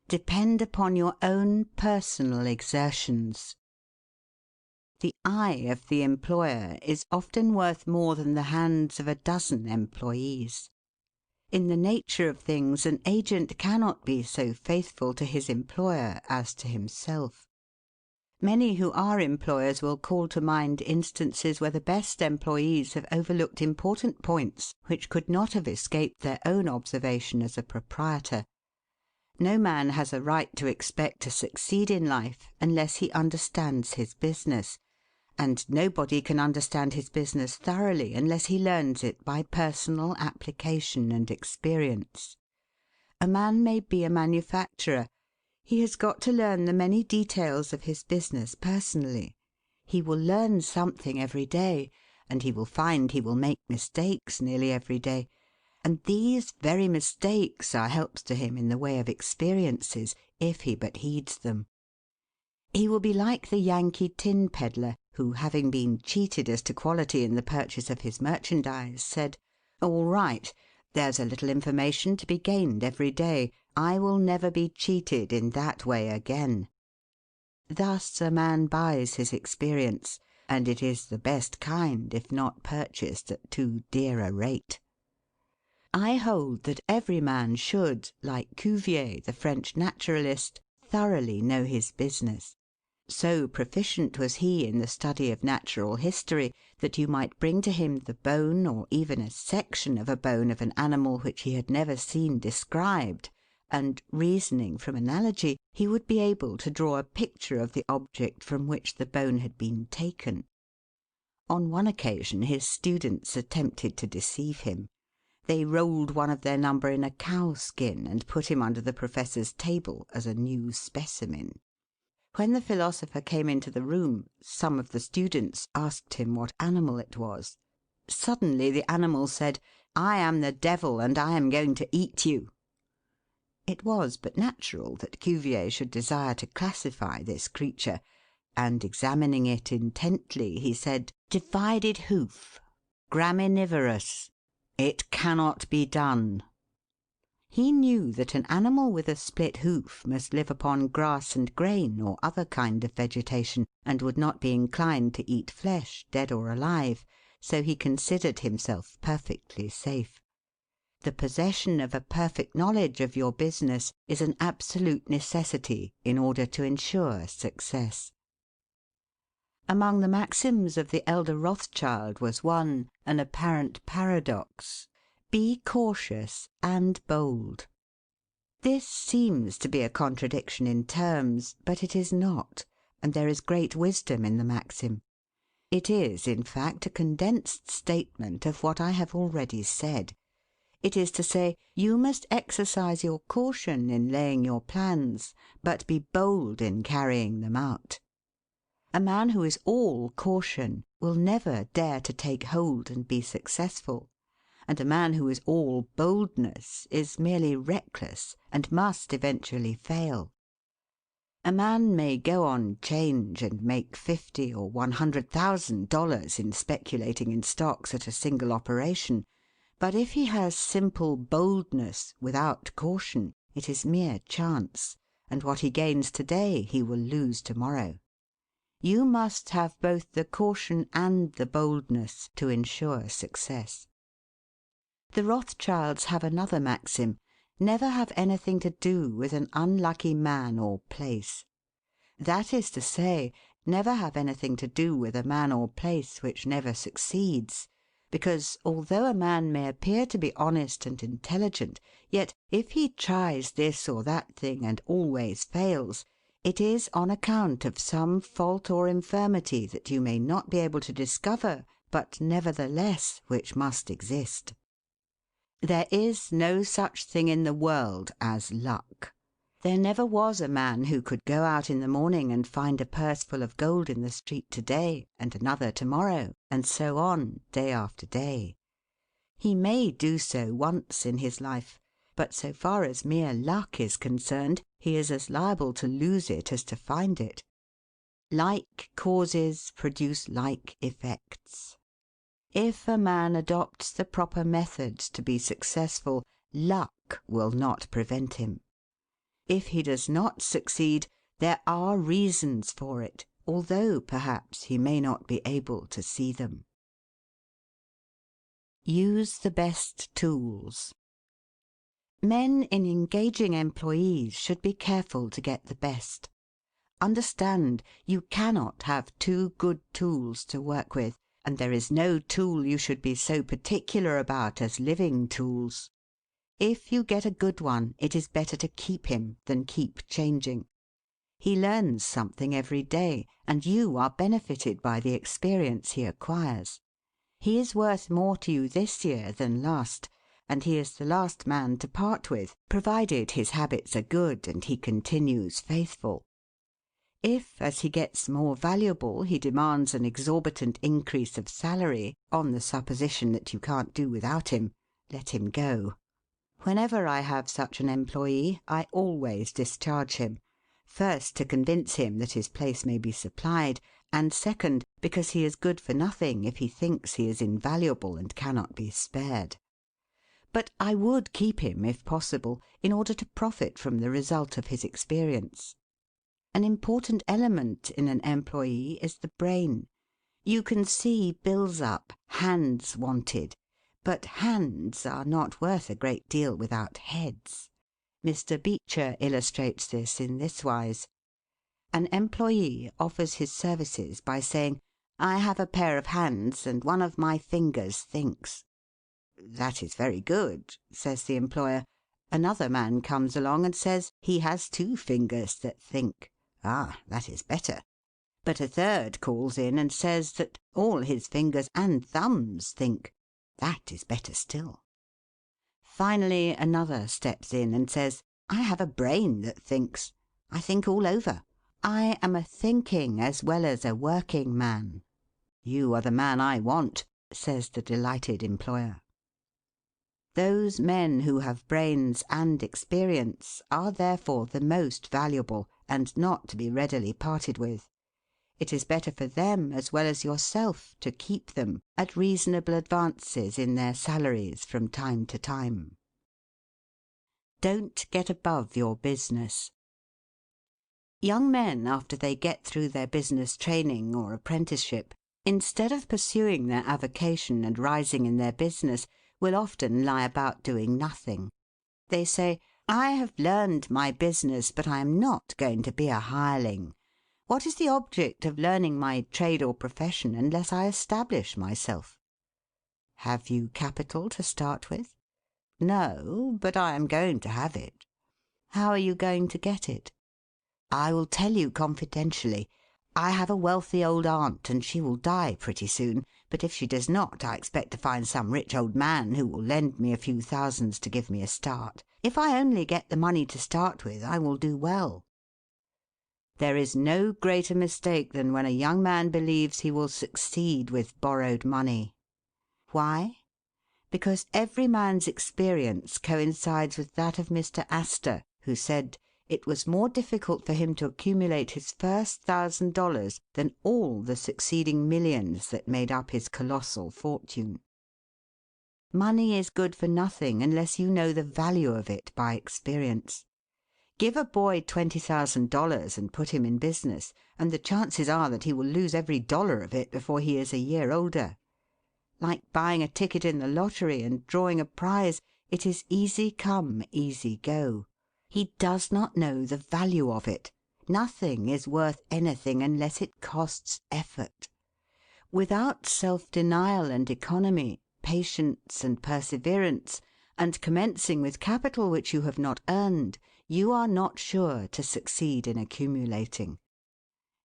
Depend upon your own personal exertions. The eye of the employer is often worth more than the hands of a dozen employees. In the nature of things, an agent cannot be so faithful to his employer as to himself. Many who are employers will call to mind instances where the best employees have overlooked important points which could not have escaped their own observation as a proprietor. No man has a right to expect to succeed in life unless he understands his business, and nobody can understand his business thoroughly unless he learns it by personal application and experience. A man may be a manufacturer. He has got to learn the many details of his business personally. He will learn something every day, and he will find he will make mistakes nearly every day. And these very mistakes are helps to him in the way of experiences, if he but heeds them. He will be like the Yankee tin pedlar, who, having been cheated as to quality in the purchase of his merchandise, said, "All right, there's a little information to be gained every day. I will never be cheated in that way again." Thus a man buys his experience, and it is the best kind if not purchased at too dear a rate. I hold that every man should, like Cuvier, the French naturalist, thoroughly know his business. So proficient was he in the study of natural history that you might bring to him the bone or even a section of a bone of an animal which he had never seen described, and, reasoning from analogy, he would be able to draw a picture of the object from which the bone had been taken. On one occasion his students attempted to deceive him. They rolled one of their number in a cow skin and put him under the professor's table as a new specimen. When the philosopher came into the room, some of the students asked him what animal it was. Suddenly the animal said, "I am the devil, and I am going to eat you." It was but natural that Cuvier should desire to classify this creature, and examining it intently, he said, "Divided hoof, graminivorous. It cannot be done." He knew that an animal with a split hoof must live upon grass and grain or other kind of vegetation, and would not be inclined to eat flesh, dead or alive, so he considered himself perfectly safe. The possession of a perfect knowledge of your business is an absolute necessity in order to ensure success. Among the maxims of the elder Rothschild was one, an apparent paradox: "Be cautious and bold." This seems to be a contradiction in terms, but it is not, and there is great wisdom in the maxim. It is, in fact, a condensed statement of what I have already said. It is to say, you must exercise your caution in laying your plans, but be bold in carrying them out. A man who is all caution will never dare to take hold and be successful, and a man who is all boldness is merely reckless and must eventually fail. A man may go on 'Change and make $50,000 or $100,000 in speculating in stocks at a single operation, but if he has simple boldness without caution, it is mere chance, and what he gains to-day he will lose to-morrow. You must have both the caution and the boldness to ensure success. The Rothschilds have another maxim: never have anything to do with an unlucky man or place. That is to say, never have anything to do with a man or place which never succeeds, because, although a man may appear to be honest and intelligent, yet if he tries this or that thing and always fails, it is on account of some fault or infirmity that you may not be able to discover, but nevertheless which must exist. There is no such thing in the world as luck. There never was a man who could go out in the morning and find a purse full of gold in the street to-day, and another to-morrow, and so on, day after day. He may do so once in his life, but so far as mere luck is concerned, he is as liable to lose it as to find it. Like causes produce like effects. If a man adopts the proper methods to be successful, luck will not prevent him. If he does not succeed, there are reasons for it, although perhaps he may not be able to see them. Use the best tools. Men in engaging employees should be careful to get the best. Understand, you cannot have two good tools to work with, and there is no tool you should be so particular about as living tools. If you get a good one, it is better to keep him than keep changing. He learns something every day, and you are benefited by the experience he acquires. He is worth more to you this year than last, and he is the last man to part with, provided his habits are good and he continues faithful. If, as he gets more valuable, he demands an exorbitant increase of salary, on the supposition that you can't do without him, let him go. Whenever I have such an employee, I always discharge him. First, to convince him that his place may be supplied, and second, because he is good for nothing if he thinks he is invaluable and cannot be spared. But I would keep him, if possible, in order to profit from the result of his experience. An important element in an employee is the brain. You can see bills up, hands wanted, but hands are not worth a great deal without heads. Mr. Beecher illustrates this in this wise. An employee offers his services by saying, "I have a pair of hands and one of my fingers thinks." "That is very good," says the employer. Another man comes along and says he has 2 fingers that think. "Ah, that is better." But a third calls in and says that all his fingers and thumbs think. That is better still. Finally, another steps in and says, "I have a brain that thinks. I think all over. I am a thinking as well as a working man." "You are the man I want," says the delighted employer. Those men who have brains and experience are therefore the most valuable, and not to be readily parted with. It is better for them, as well as yourself, to keep them, at reasonable advances in their salaries from time to time. Don't get above your business. Young men, after they get through their business training or apprenticeship, instead of pursuing their avocation and rising in their business, will often lie about doing nothing. They say, "I have learned my business, but I am not going to be a hireling. What is the object of learning my trade or profession unless I establish myself?" Have you capital to start with? No, but I am going to have it. How are you going to get it? I will tell you confidentially. I have a wealthy old aunt, and she will die pretty soon, but if she does not, I expect to find some rich old man who will lend me a few thousands to give me a start. If I only get the money to start with, I will do well. There is no greater mistake than when a young man believes he will succeed with borrowed money. Why? Because every man's experience coincides with that of Mr. Astor, who said it was more difficult for him to accumulate his first $1,000 than all the succeeding millions that made up his colossal fortune. Money is good for nothing unless you know the value of it by experience. Give a boy $20,000 and put him in business, and the chances are that he will lose every dollar of it before he is a year older. Like buying a ticket in the lottery and drawing a prize, it is easy come, easy go. He does not know the value of it. Nothing is worth anything unless it costs effort. Without self-denial and economy, patience and perseverance, and commencing with capital which you have not earned, you are not sure to succeed in accumulating.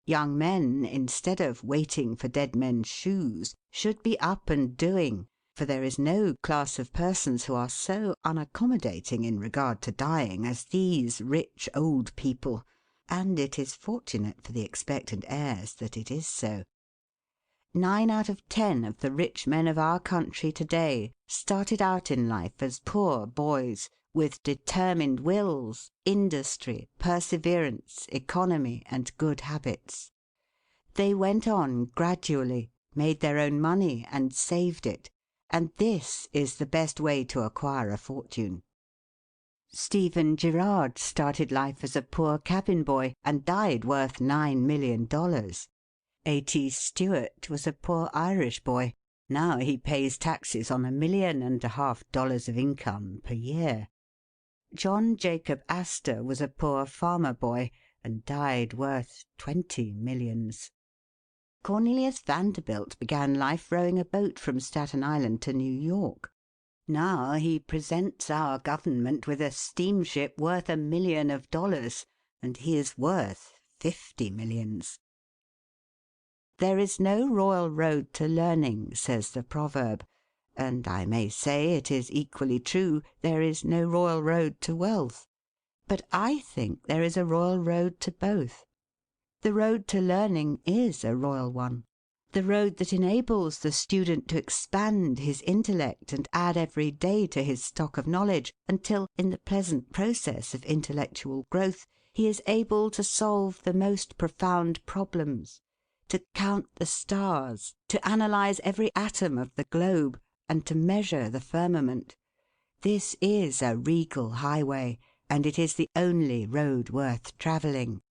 Young men, instead of waiting for dead men's shoes, should be up and doing, for there is no class of persons who are so unaccommodating in regard to dying as these rich old people, and it is fortunate for the expectant heirs that it is so. 9 out of 10 of the rich men of our country to-day started out in life as poor boys, with determined wills, industry, perseverance, economy, and good habits. They went on gradually, made their own money, and saved it, and this is the best way to acquire a fortune. Stephen Girard started life as a poor cabin boy, and died worth $9 million. A.T. Stewart was a poor Irish boy. Now he pays taxes on $1.5 million of income per year. John Jacob Astor was a poor farmer boy, and died worth 20 millions. Cornelius Vanderbilt began life rowing a boat from Staten Island to New York. Now he presents our government with a steamship worth $1 million, and he is worth 50 millions. There is no royal road to learning, says the proverb, and I may say it is equally true, there is no royal road to wealth. But I think there is a royal road to both. The road to learning is a royal one. The road that enables the student to expand his intellect and add every day to his stock of knowledge, until, in the pleasant process of intellectual growth, he is able to solve the most profound problems, to count the stars, to analyse every atom of the globe, and to measure the firmament. This is a regal highway, and it is the only road worth travelling.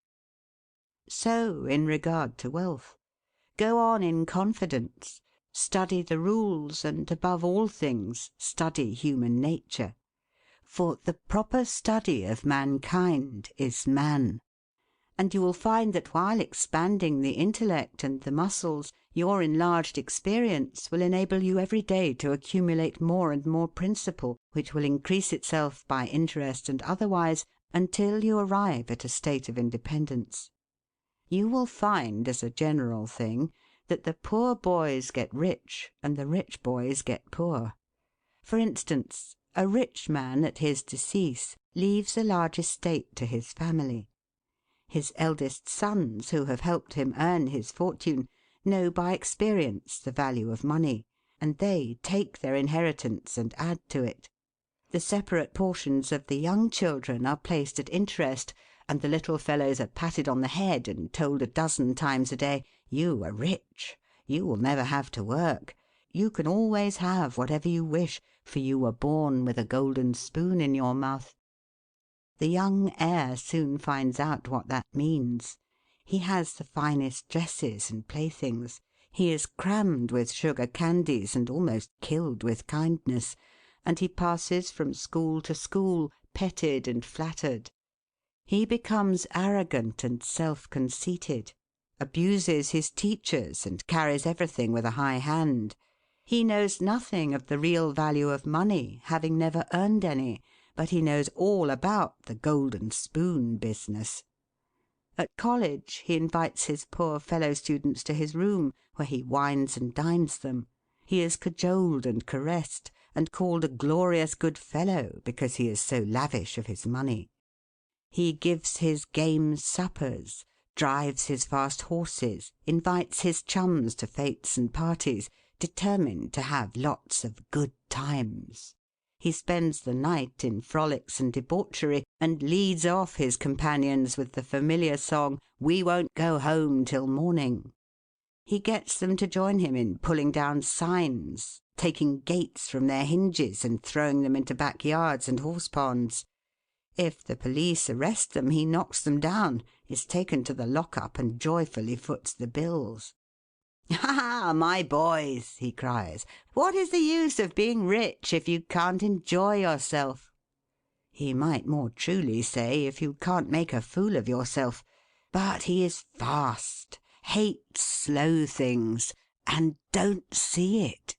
So in regard to wealth. Go on in confidence. Study the rules, and, above all things, study human nature. For the proper study of mankind is man. And you will find that while expanding the intellect and the muscles, your enlarged experience will enable you every day to accumulate more and more principle, which will increase itself by interest and otherwise, until you arrive at a state of independence. You will find, as a general thing, that the poor boys get rich and the rich boys get poor. For instance, a rich man at his decease leaves a large estate to his family. His eldest sons, who have helped him earn his fortune, know by experience the value of money, and they take their inheritance and add to it. The separate portions of the young children are placed at interest, and the little fellows are patted on the head and told a dozen times a day, "You are rich. You will never have to work. You can always have whatever you wish, for you were born with a golden spoon in your mouth." The young heir soon finds out what that means. He has the finest dresses and playthings. He is crammed with sugar candies and almost killed with kindness, and he passes from school to school, petted and flattered. He becomes arrogant and self-conceited, abuses his teachers, and carries everything with a high hand. He knows nothing of the real value of money, having never earned any, but he knows all about the golden spoon business. At college he invites his poor fellow-students to his room, where he wines and dines them. He is cajoled and caressed, and called a glorious good fellow because he is so lavish of his money. He gives his game suppers, drives his fast horses, invites his chums to fêtes and parties, determined to have lots of good times. He spends the night in frolics and debauchery, and leads off his companions with the familiar song, "We won't go home till morning." He gets them to join him in pulling down signs, taking gates from their hinges and throwing them into backyards and horse-ponds. If the police arrest them, he knocks them down, is taken to the lock-up, and joyfully foots the bills. "Ha, my boys," he cries, "what is the use of being rich if you can't enjoy yourself?" He might more truly say, if you can't make a fool of yourself. But he is fast, hates slow things, and don't see it.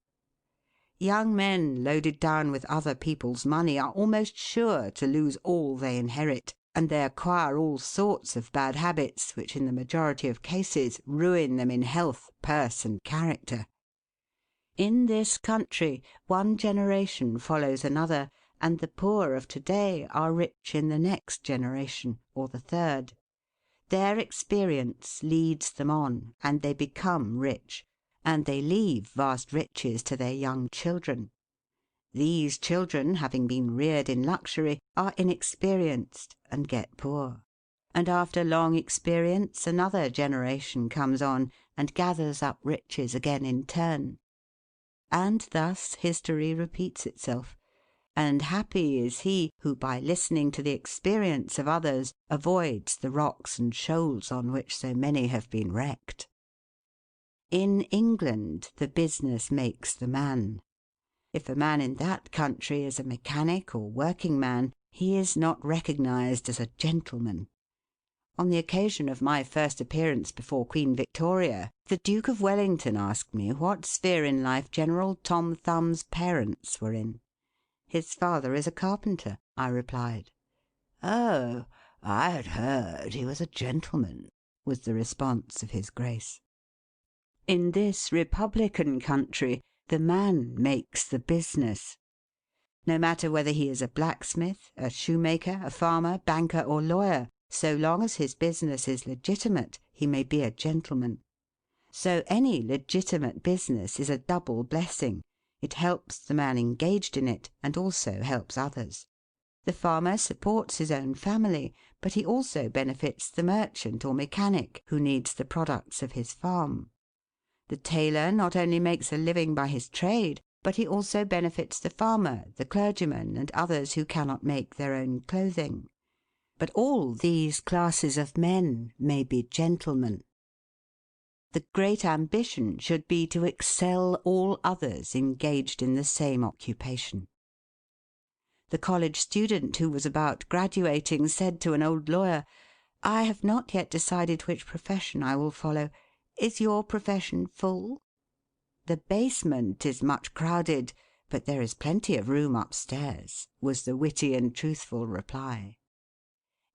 Young men loaded down with other people's money are almost sure to lose all they inherit, and they acquire all sorts of bad habits which in the majority of cases ruin them in health, purse, and character. In this country one generation follows another, and the poor of to-day are rich in the next generation, or the third. Their experience leads them on, and they become rich, and they leave vast riches to their young children. These children, having been reared in luxury, are inexperienced and get poor. And after long experience another generation comes on and gathers up riches again in turn. And thus history repeats itself, and happy is he who by listening to the experience of others avoids the rocks and shoals on which so many have been wrecked. In England the business makes the man. If a man in that country is a mechanic or working man, he is not recognised as a gentleman. On the occasion of my first appearance before Queen Victoria, the Duke of Wellington asked me what sphere in life General Tom Thumb's parents were in. "His father is a carpenter," I replied. "Oh, I had heard he was a gentleman," was the response of his Grace. In this republican country the man makes the business. No matter whether he is a blacksmith, a shoemaker, a farmer, banker, or lawyer, so long as his business is legitimate, he may be a gentleman. So any legitimate business is a double blessing. It helps the man engaged in it, and also helps others. The farmer supports his own family, but he also benefits the merchant or mechanic who needs the products of his farm. The tailor not only makes a living by his trade, but he also benefits the farmer, the clergyman, and others who cannot make their own clothing. But all these classes of men may be gentlemen. The great ambition should be to excel all others engaged in the same occupation. The college student who was about graduating said to an old lawyer, "I have not yet decided which profession I will follow. Is your profession full?" "The basement is much crowded, but there is plenty of room upstairs," was the witty and truthful reply.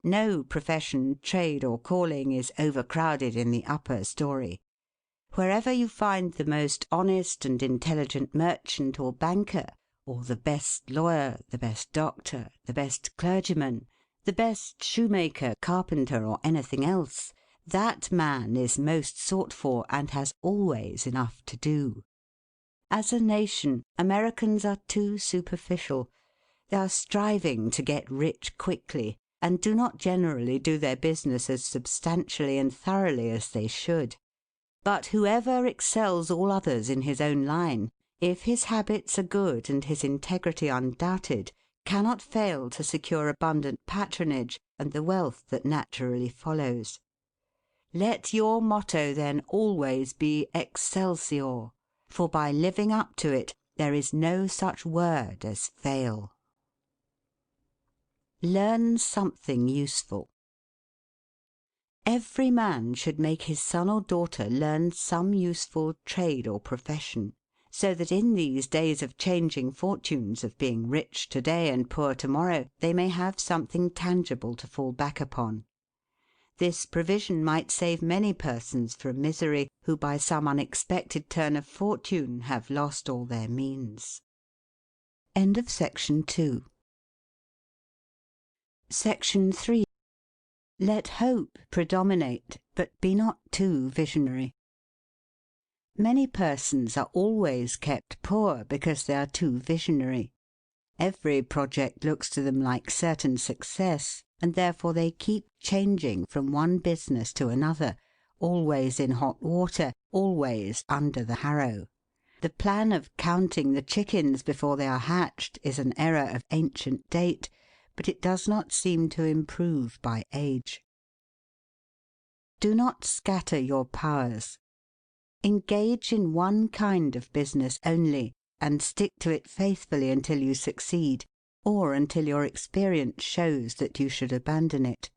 No profession, trade, or calling is overcrowded in the upper story. Wherever you find the most honest and intelligent merchant or banker, or the best lawyer, the best doctor, the best clergyman, the best shoemaker, carpenter, or anything else, that man is most sought for and has always enough to do. As a nation, Americans are too superficial. They are striving to get rich quickly, and do not generally do their business as substantially and thoroughly as they should. But whoever excels all others in his own line, if his habits are good and his integrity undoubted, cannot fail to secure abundant patronage and the wealth that naturally follows. Let your motto then always be Excelsior, for by living up to it there is no such word as fail. Learn something useful. Every man should make his son or daughter learn some useful trade or profession, so that in these days of changing fortunes, of being rich to-day and poor to-morrow, they may have something tangible to fall back upon. This provision might save many persons from misery who by some unexpected turn of fortune have lost all their means. Section 3. Let hope predominate, but be not too visionary. Many persons are always kept poor because they are too visionary. Every project looks to them like certain success, and therefore they keep changing from one business to another, always in hot water, always under the harrow. The plan of counting the chickens before they are hatched is an error of ancient date, but it does not seem to improve by age. Do not scatter your powers. Engage in one kind of business only, and stick to it faithfully until you succeed, or until your experience shows that you should abandon it.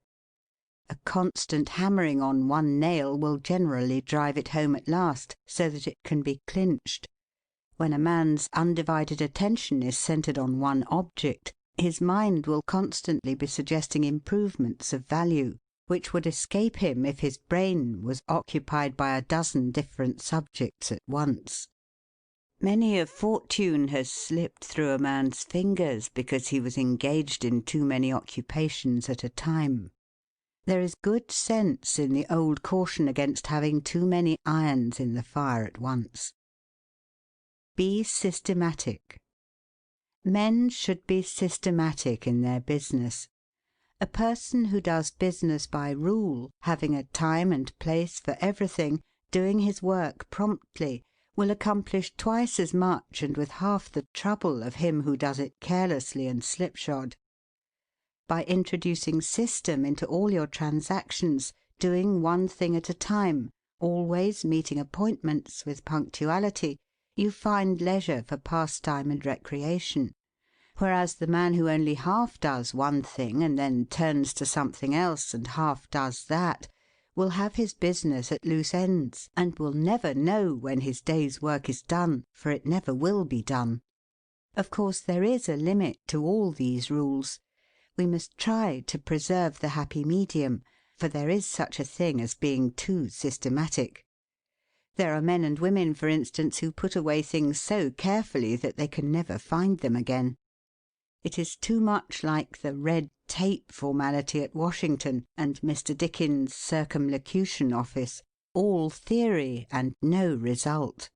A constant hammering on one nail will generally drive it home at last, so that it can be clinched. When a man's undivided attention is centred on one object, his mind will constantly be suggesting improvements of value, which would escape him if his brain was occupied by a dozen different subjects at once. Many a fortune has slipped through a man's fingers because he was engaged in too many occupations at a time. There is good sense in the old caution against having too many irons in the fire at once. Be systematic. Men should be systematic in their business. A person who does business by rule, having a time and place for everything, doing his work promptly, will accomplish twice as much and with half the trouble of him who does it carelessly and slipshod. By introducing system into all your transactions, doing one thing at a time, always meeting appointments with punctuality, you find leisure for pastime and recreation. Whereas the man who only half does one thing and then turns to something else and half does that, will have his business at loose ends, and will never know when his day's work is done, for it never will be done. Of course there is a limit to all these rules. We must try to preserve the happy medium, for there is such a thing as being too systematic. There are men and women, for instance, who put away things so carefully that they can never find them again. It is too much like the red tape formality at Washington, and Mr. Dickens' circumlocution office, all theory and no result.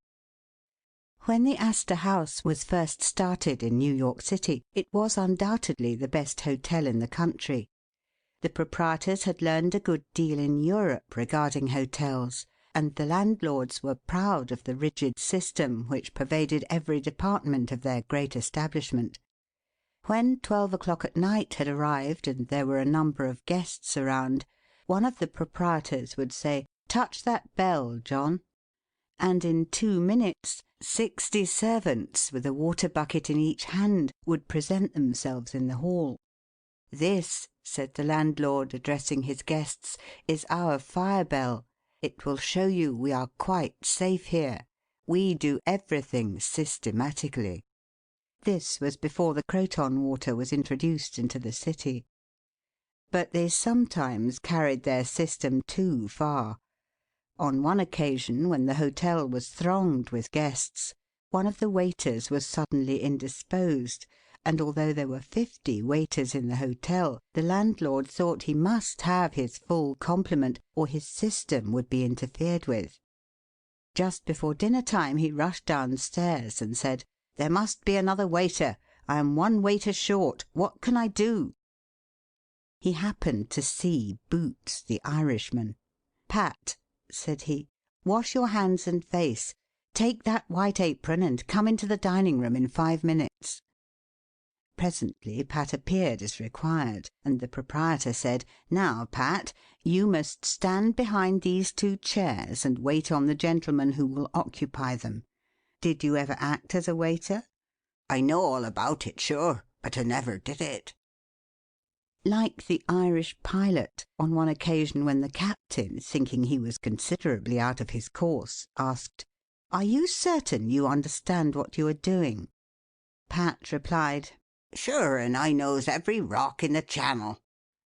When the Astor House was first started in New York City, it was undoubtedly the best hotel in the country. The proprietors had learned a good deal in Europe regarding hotels, and the landlords were proud of the rigid system which pervaded every department of their great establishment. When 12 o'clock at night had arrived and there were a number of guests around, one of the proprietors would say, "Touch that bell, John," and in 2 minutes 60 servants, with a water bucket in each hand, would present themselves in the hall. "This," said the landlord, addressing his guests, "is our fire bell. It will show you we are quite safe here. We do everything systematically." This was before the Croton water was introduced into the city. But they sometimes carried their system too far. On one occasion, when the hotel was thronged with guests, one of the waiters was suddenly indisposed, and although there were 50 waiters in the hotel, the landlord thought he must have his full complement, or his system would be interfered with. Just before dinner time he rushed downstairs and said, "There must be another waiter. I am 1 waiter short. What can I do?" He happened to see Boots, the Irishman. "Pat," said he, "wash your hands and face. Take that white apron and come into the dining room in 5 minutes." Presently Pat appeared as required, and the proprietor said, "Now, Pat, you must stand behind these 2 chairs and wait on the gentleman who will occupy them. Did you ever act as a waiter?" "I know all about it, sure, but I never did it." Like the Irish pilot, on one occasion when the captain, thinking he was considerably out of his course, asked, "Are you certain you understand what you are doing?" Pat replied, "Sure, and I knows every rock in the channel."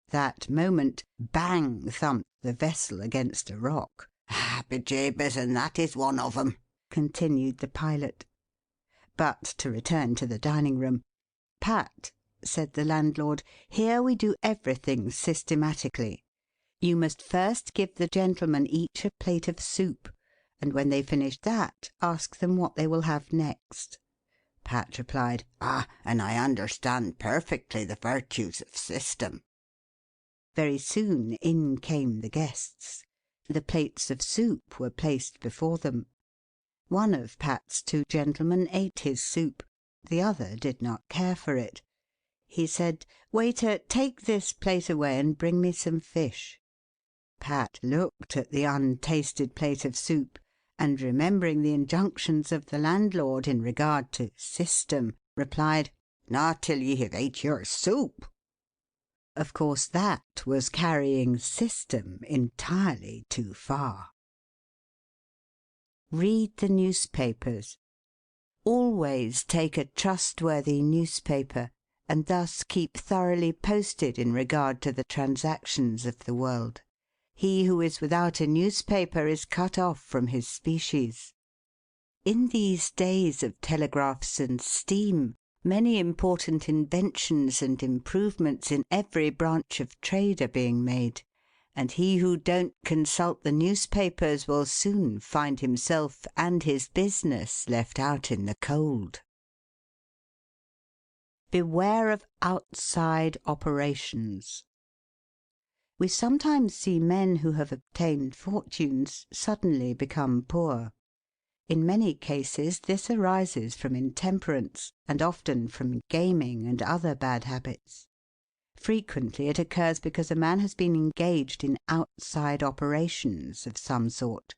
That moment, bang thumped the vessel against a rock. "Ah, bejabers, and that is one of 'em," continued the pilot. But to return to the dining room. "Pat," said the landlord, "here we do everything systematically. You must first give the gentlemen each a plate of soup, and when they've finished that, ask them what they will have next." Pat replied, "Ah, and I understand perfectly the virtues of system." Very soon in came the guests. The plates of soup were placed before them. One of Pat's 2 gentlemen ate his soup. The other did not care for it. He said, "Waiter, take this plate away and bring me some fish." Pat looked at the untasted plate of soup, and remembering the injunctions of the landlord in regard to system, replied, "Not till ye have ate your soup." Of course that was carrying system entirely too far. Read the newspapers. Always take a trustworthy newspaper, and thus keep thoroughly posted in regard to the transactions of the world. He who is without a newspaper is cut off from his species. In these days of telegraphs and steam, many important inventions and improvements in every branch of trade are being made, and he who don't consult the newspapers will soon find himself and his business left out in the cold. Beware of outside operations. We sometimes see men who have obtained fortunes suddenly become poor. In many cases this arises from intemperance, and often from gaming and other bad habits. Frequently it occurs because a man has been engaged in outside operations of some sort.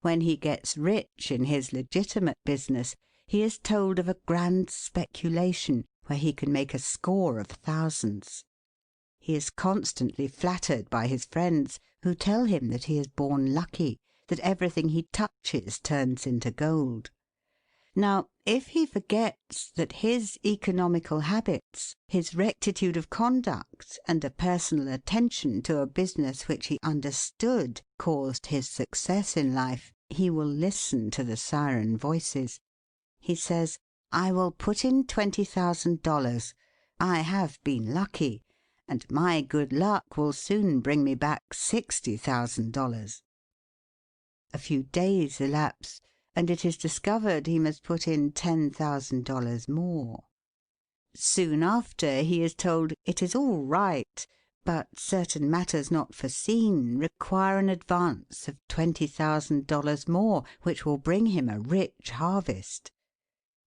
When he gets rich in his legitimate business, he is told of a grand speculation where he can make a score of thousands. He is constantly flattered by his friends, who tell him that he is born lucky, that everything he touches turns into gold. Now, if he forgets that his economical habits, his rectitude of conduct, and a personal attention to a business which he understood caused his success in life, he will listen to the siren voices. He says, "I will put in $20,000. I have been lucky, and my good luck will soon bring me back $60,000. A few days elapse, and it is discovered he must put in $10,000 more. Soon after he is told it is all right, but certain matters not foreseen require an advance of $20,000 more, which will bring him a rich harvest.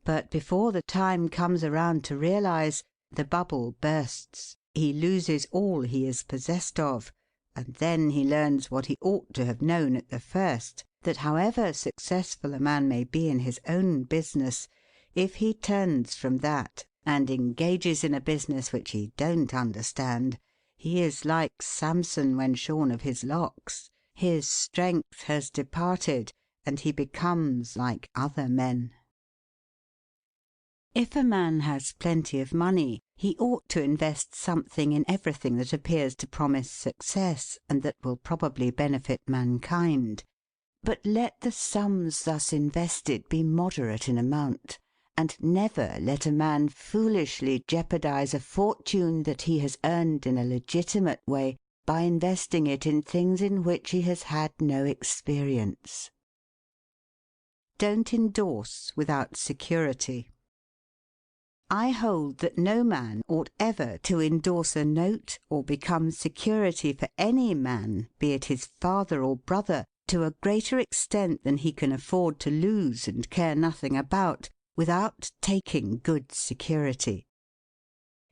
But before the time comes around to realize, the bubble bursts, he loses all he is possessed of, and then he learns what he ought to have known at the first, that however successful a man may be in his own business, if he turns from that and engages in a business which he don't understand, he is like Samson when shorn of his locks. His strength has departed, and he becomes like other men. If a man has plenty of money, he ought to invest something in everything that appears to promise success and that will probably benefit mankind. But let the sums thus invested be moderate in amount, and never let a man foolishly jeopardize a fortune that he has earned in a legitimate way by investing it in things in which he has had no experience. Don't endorse without security. I hold that no man ought ever to endorse a note or become security for any man, be it his father or brother, to a greater extent than he can afford to lose and care nothing about, without taking good security.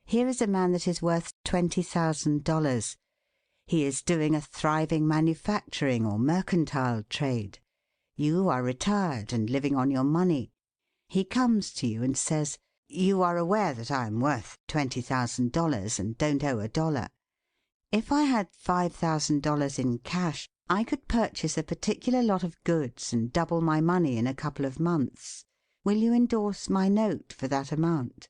Here is a man that is worth $20,000. He is doing a thriving manufacturing or mercantile trade. You are retired and living on your money. He comes to you and says, "You are aware that I am worth $20,000 and don't owe a dollar. If I had $5,000 in cash, I could purchase a particular lot of goods and double my money in a couple of months. Will you endorse my note for that amount?"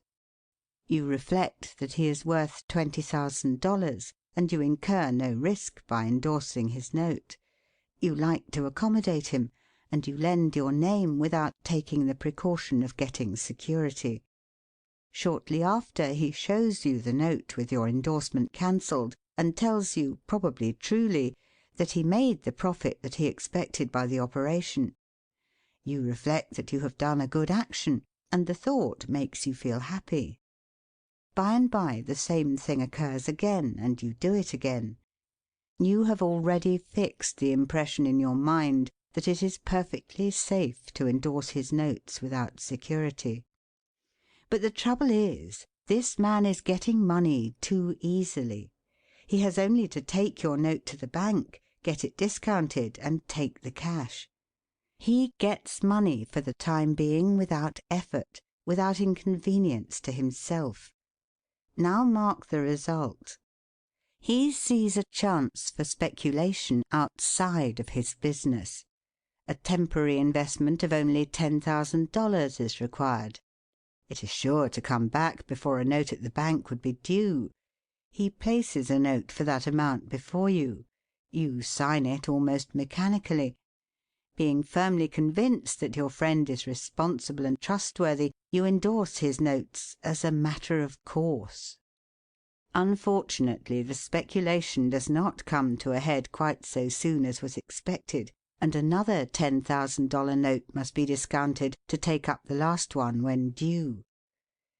You reflect that he is worth $20,000, and you incur no risk by endorsing his note. You like to accommodate him, and you lend your name without taking the precaution of getting security. Shortly after, he shows you the note with your endorsement cancelled, and tells you, probably truly, that he made the profit that he expected by the operation. You reflect that you have done a good action, and the thought makes you feel happy. By and by the same thing occurs again, and you do it again. You have already fixed the impression in your mind that it is perfectly safe to endorse his notes without security. But the trouble is, this man is getting money too easily. He has only to take your note to the bank, get it discounted, and take the cash. He gets money for the time being without effort, without inconvenience to himself. Now mark the result. He sees a chance for speculation outside of his business. A temporary investment of only $10,000 is required. It is sure to come back before a note at the bank would be due. He places a note for that amount before you. You sign it almost mechanically. Being firmly convinced that your friend is responsible and trustworthy, you endorse his notes as a matter of course. Unfortunately, the speculation does not come to a head quite so soon as was expected, and another $10,000 note must be discounted to take up the last one when due.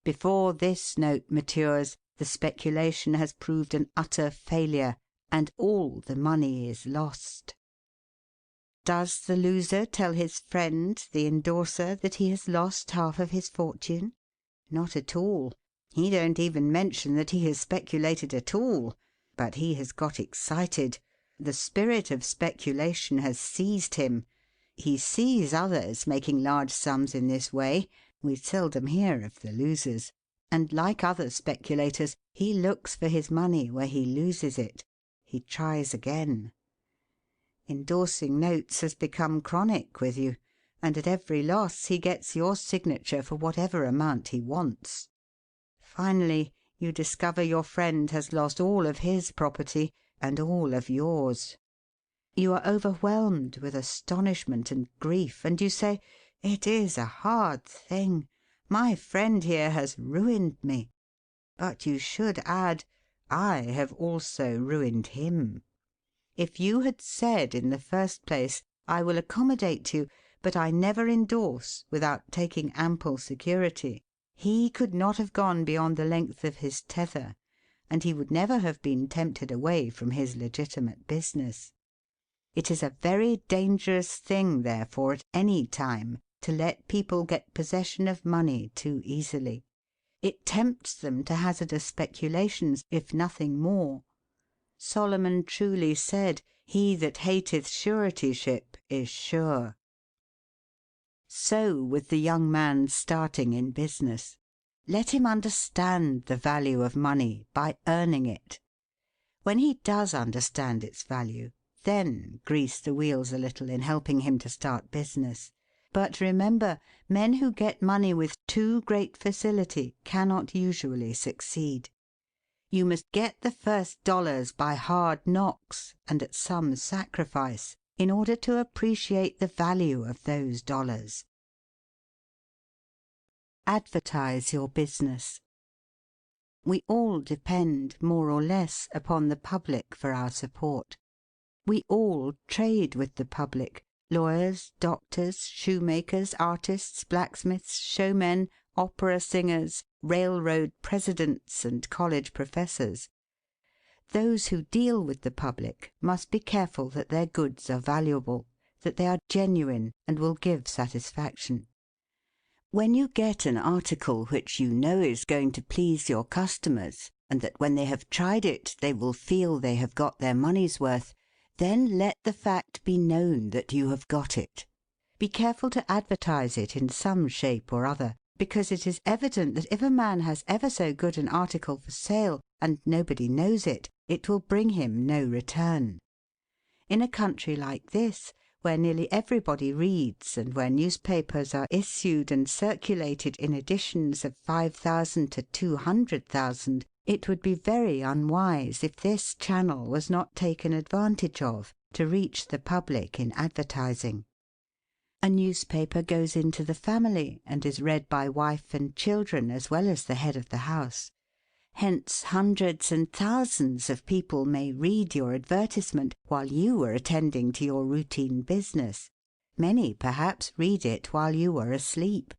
Before this note matures, the speculation has proved an utter failure, and all the money is lost. Does the loser tell his friend, the endorser, that he has lost half of his fortune? Not at all. He don't even mention that he has speculated at all. But he has got excited. The spirit of speculation has seized him. He sees others making large sums in this way. We seldom hear of the losers. And like other speculators, he looks for his money where he loses it. He tries again. Endorsing notes has become chronic with you, and at every loss he gets your signature for whatever amount he wants. Finally, you discover your friend has lost all of his property and all of yours. You are overwhelmed with astonishment and grief, and you say, "It is a hard thing. My friend here has ruined me." But you should add, I have also ruined him. If you had said in the first place, I will accommodate you, but I never endorse without taking ample security, he could not have gone beyond the length of his tether, and he would never have been tempted away from his legitimate business. It is a very dangerous thing, therefore, at any time, to let people get possession of money too easily. It tempts them to hazardous speculations, if nothing more. Solomon truly said, "He that hateth suretyship is sure." So with the young man starting in business. Let him understand the value of money by earning it. When he does understand its value, then grease the wheels a little in helping him to start business. But remember, men who get money with too great facility cannot usually succeed. You must get the first dollars by hard knocks and at some sacrifice in order to appreciate the value of those dollars. Advertise your business. We all depend, more or less, upon the public for our support. We all trade with the public: lawyers, doctors, shoemakers, artists, blacksmiths, showmen, opera singers, railroad presidents, and college professors. Those who deal with the public must be careful that their goods are valuable, that they are genuine and will give satisfaction. When you get an article which you know is going to please your customers, and that when they have tried it they will feel they have got their money's worth, then let the fact be known that you have got it. Be careful to advertise it in some shape or other, because it is evident that if a man has ever so good an article for sale, and nobody knows it, it will bring him no return. In a country like this, where nearly everybody reads, and where newspapers are issued and circulated in editions of 5,000 to 200,000, it would be very unwise if this channel was not taken advantage of to reach the public in advertising. A newspaper goes into the family and is read by wife and children as well as the head of the house. Hence hundreds and thousands of people may read your advertisement while you are attending to your routine business. Many, perhaps, read it while you are asleep.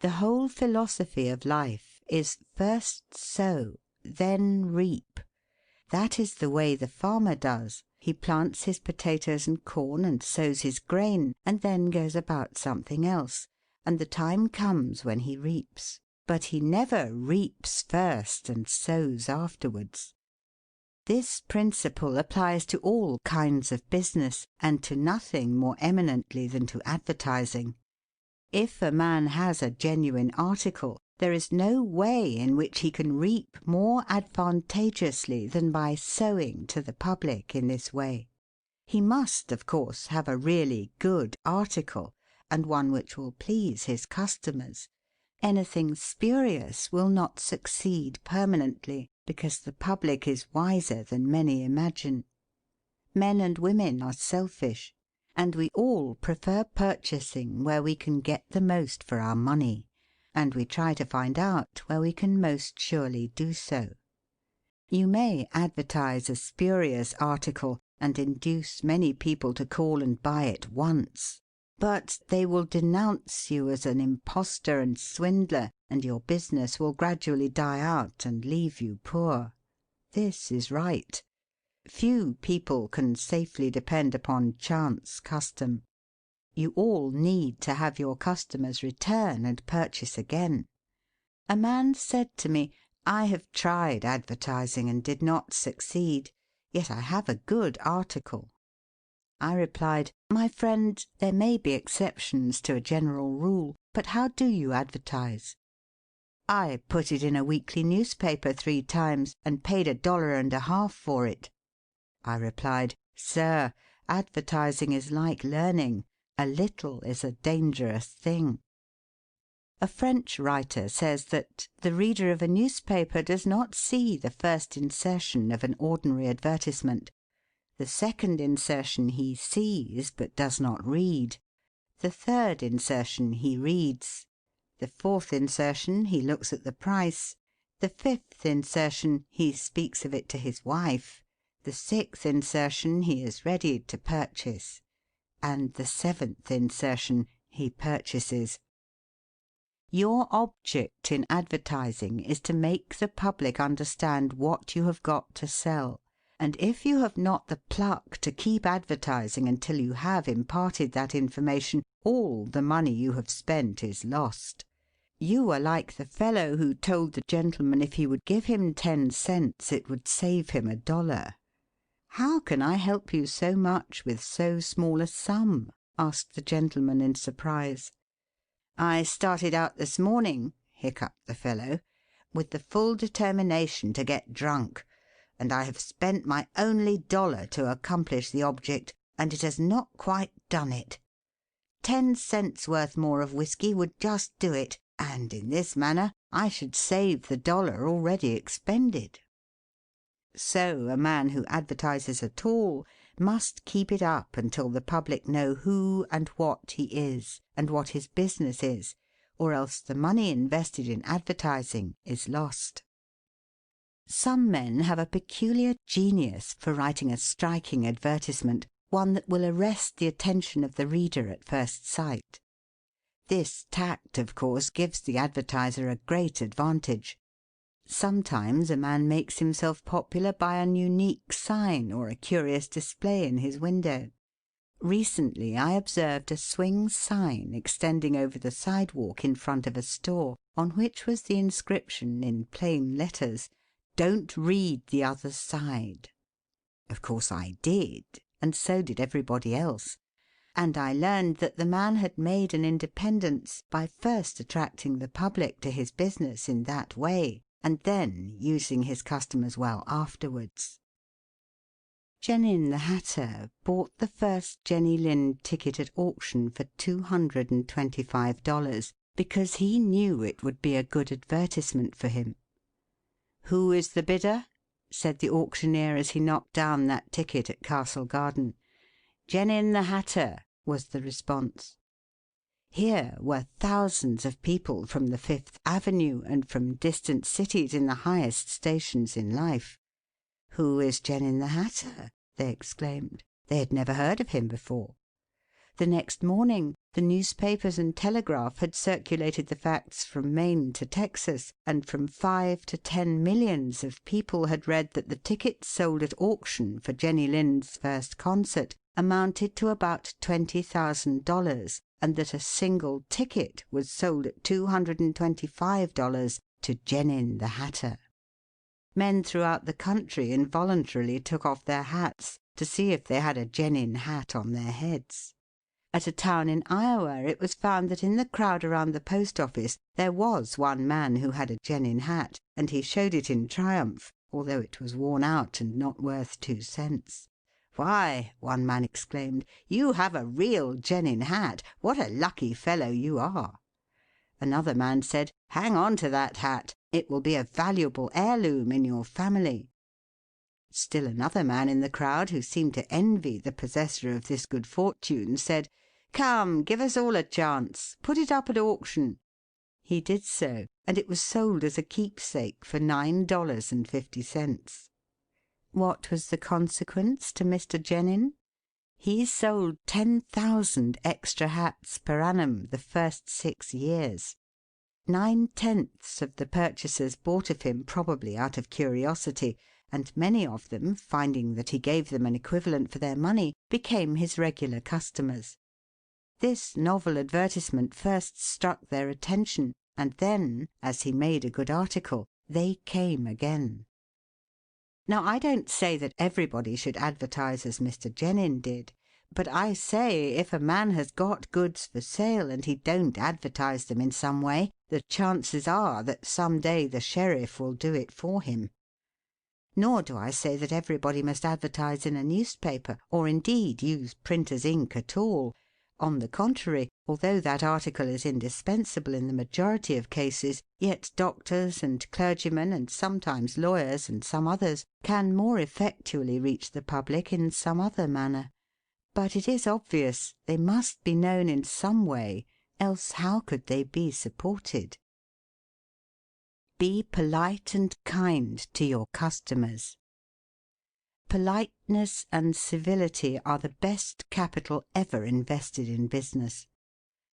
The whole philosophy of life is first sow, then reap. That is the way the farmer does. He plants his potatoes and corn and sows his grain, and then goes about something else, and the time comes when he reaps. But he never reaps first and sows afterwards. This principle applies to all kinds of business, and to nothing more eminently than to advertising. If a man has a genuine article, there is no way in which he can reap more advantageously than by sowing to the public in this way. He must, of course, have a really good article, and one which will please his customers. Anything spurious will not succeed permanently, because the public is wiser than many imagine. Men and women are selfish, and we all prefer purchasing where we can get the most for our money, and we try to find out where we can most surely do so. You may advertise a spurious article and induce many people to call and buy it once, but they will denounce you as an impostor and swindler, and your business will gradually die out and leave you poor. This is right. Few people can safely depend upon chance custom. You all need to have your customers return and purchase again. A man said to me, "I have tried advertising and did not succeed, yet I have a good article." I replied, "My friend, there may be exceptions to a general rule, but how do you advertise?" "I put it in a weekly newspaper 3 times and paid $1.50 for it." I replied, "Sir, advertising is like learning. A little is a dangerous thing." A French writer says that "the reader of a newspaper does not see the first insertion of an ordinary advertisement. The second insertion he sees, but does not read. The third insertion he reads. The fourth insertion he looks at the price. The 5th insertion, he speaks of it to his wife. The 6th insertion, he is ready to purchase. And the 7th insertion, he purchases. Your object in advertising is to make the public understand what you have got to sell, and if you have not the pluck to keep advertising until you have imparted that information, all the money you have spent is lost. You are like the fellow who told the gentleman if he would give him 10 cents it would save him $1. "How can I help you so much with so small a sum?" asked the gentleman in surprise. "I started out this morning," hiccuped the fellow, "with the full determination to get drunk, and I have spent my only $1 to accomplish the object, and it has not quite done it. 10 cents worth more of whiskey would just do it, and in this manner I should save the $1 already expended." So a man who advertises at all must keep it up until the public know who and what he is, and what his business is, or else the money invested in advertising is lost. Some men have a peculiar genius for writing a striking advertisement, one that will arrest the attention of the reader at first sight. This tact, of course, gives the advertiser a great advantage. Sometimes a man makes himself popular by an unique sign or a curious display in his window. Recently I observed a swing sign extending over the sidewalk in front of a store, on which was the inscription in plain letters, "Don't read the other side." Of course I did, and so did everybody else. And I learned that the man had made an independence by first attracting the public to his business in that way, and then using his customers well afterwards. Genin the Hatter bought the first Jenny Lind ticket at auction for $225, because he knew it would be a good advertisement for him. "Who is the bidder?" said the auctioneer as he knocked down that ticket at Castle Garden. "Genin the Hatter," was the response. Here were thousands of people from the Fifth Avenue and from distant cities in the highest stations in life. "Who is Genin the Hatter?" they exclaimed. They had never heard of him before. The next morning the newspapers and telegraph had circulated the facts from Maine to Texas, and from 5 to 10 millions of people had read that the tickets sold at auction for Jenny Lind's first concert amounted to about $20,000, and that a single ticket was sold at $225 to Genin the Hatter. Men throughout the country involuntarily took off their hats to see if they had a Genin hat on their heads. At a town in Iowa it was found that in the crowd around the post office there was one man who had a Genin hat, and he showed it in triumph, although it was worn out and not worth 2 cents. "Why," one man exclaimed, "you have a real Genin hat. What a lucky fellow you are." Another man said, "Hang on to that hat. It will be a valuable heirloom in your family." Still another man in the crowd, who seemed to envy the possessor of this good fortune, said, "Come, give us all a chance. Put it up at auction." He did so, and it was sold as a keepsake for $9.50. What was the consequence to Mr. Genin? He sold 10,000 extra hats per annum the first 6 years. 9/10 of the purchasers bought of him probably out of curiosity, and many of them, finding that he gave them an equivalent for their money, became his regular customers. This novel advertisement first struck their attention, and then, as he made a good article, they came again. Now, I don't say that everybody should advertise as Mr. Genin did, but I say if a man has got goods for sale and he don't advertise them in some way, the chances are that some day the sheriff will do it for him. Nor do I say that everybody must advertise in a newspaper, or indeed use printer's ink at all. On the contrary, although that article is indispensable in the majority of cases, yet doctors and clergymen, and sometimes lawyers and some others, can more effectually reach the public in some other manner. But it is obvious they must be known in some way, else how could they be supported? Be polite and kind to your customers. Politeness and civility are the best capital ever invested in business.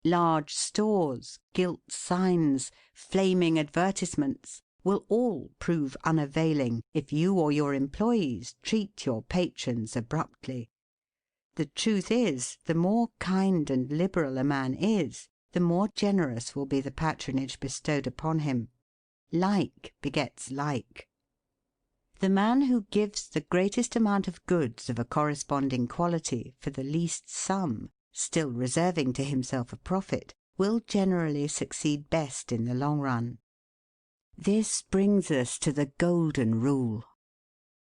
Large stores, gilt signs, flaming advertisements will all prove unavailing if you or your employees treat your patrons abruptly. The truth is, the more kind and liberal a man is, the more generous will be the patronage bestowed upon him. Like begets like. The man who gives the greatest amount of goods of a corresponding quality for the least sum, still reserving to himself a profit, will generally succeed best in the long run. This brings us to the golden rule.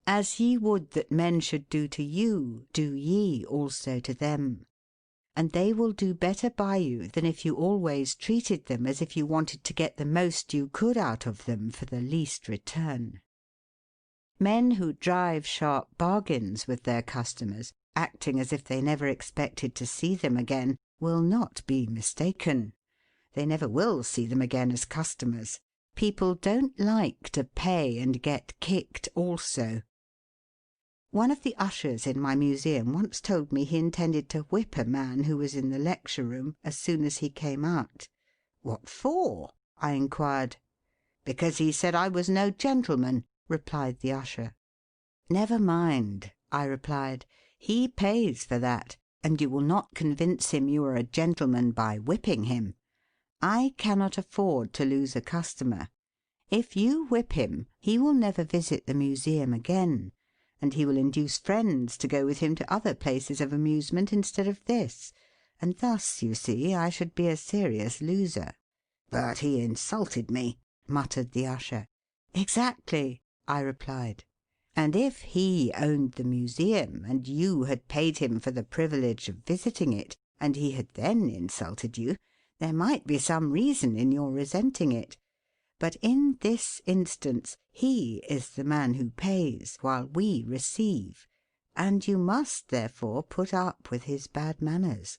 As ye would that men should do to you, do ye also to them. And they will do better by you than if you always treated them as if you wanted to get the most you could out of them for the least return. Men who drive sharp bargains with their customers, acting as if they never expected to see them again, will not be mistaken. They never will see them again as customers. People don't like to pay and get kicked also. One of the ushers in my museum once told me he intended to whip a man who was in the lecture room as soon as he came out. "What for?" I inquired. "Because he said I was no gentleman," replied the usher. "Never mind," I replied. "He pays for that, and you will not convince him you are a gentleman by whipping him. I cannot afford to lose a customer. If you whip him, he will never visit the museum again, and he will induce friends to go with him to other places of amusement instead of this, and thus, you see, I should be a serious loser." "But he insulted me," muttered the usher. "Exactly," I replied. "And if he owned the museum, and you had paid him for the privilege of visiting it, and he had then insulted you, there might be some reason in your resenting it. But in this instance he is the man who pays, while we receive, and you must therefore put up with his bad manners."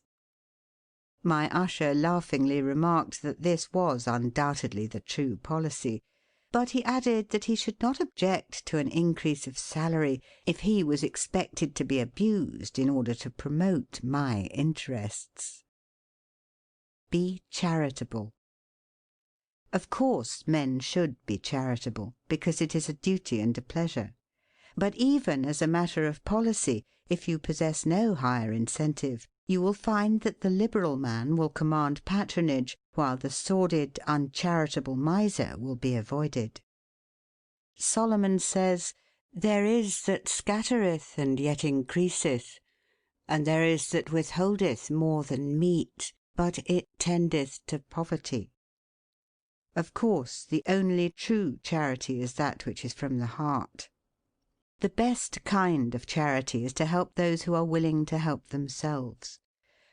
My usher laughingly remarked that this was undoubtedly the true policy, but he added that he should not object to an increase of salary if he was expected to be abused in order to promote my interests. Be charitable. Of course, men should be charitable, because it is a duty and a pleasure. But even as a matter of policy, if you possess no higher incentive, you will find that the liberal man will command patronage, while the sordid, uncharitable miser will be avoided. Solomon says, "There is that scattereth and yet increaseth, and there is that withholdeth more than meet, but it tendeth to poverty." Of course, the only true charity is that which is from the heart. The best kind of charity is to help those who are willing to help themselves.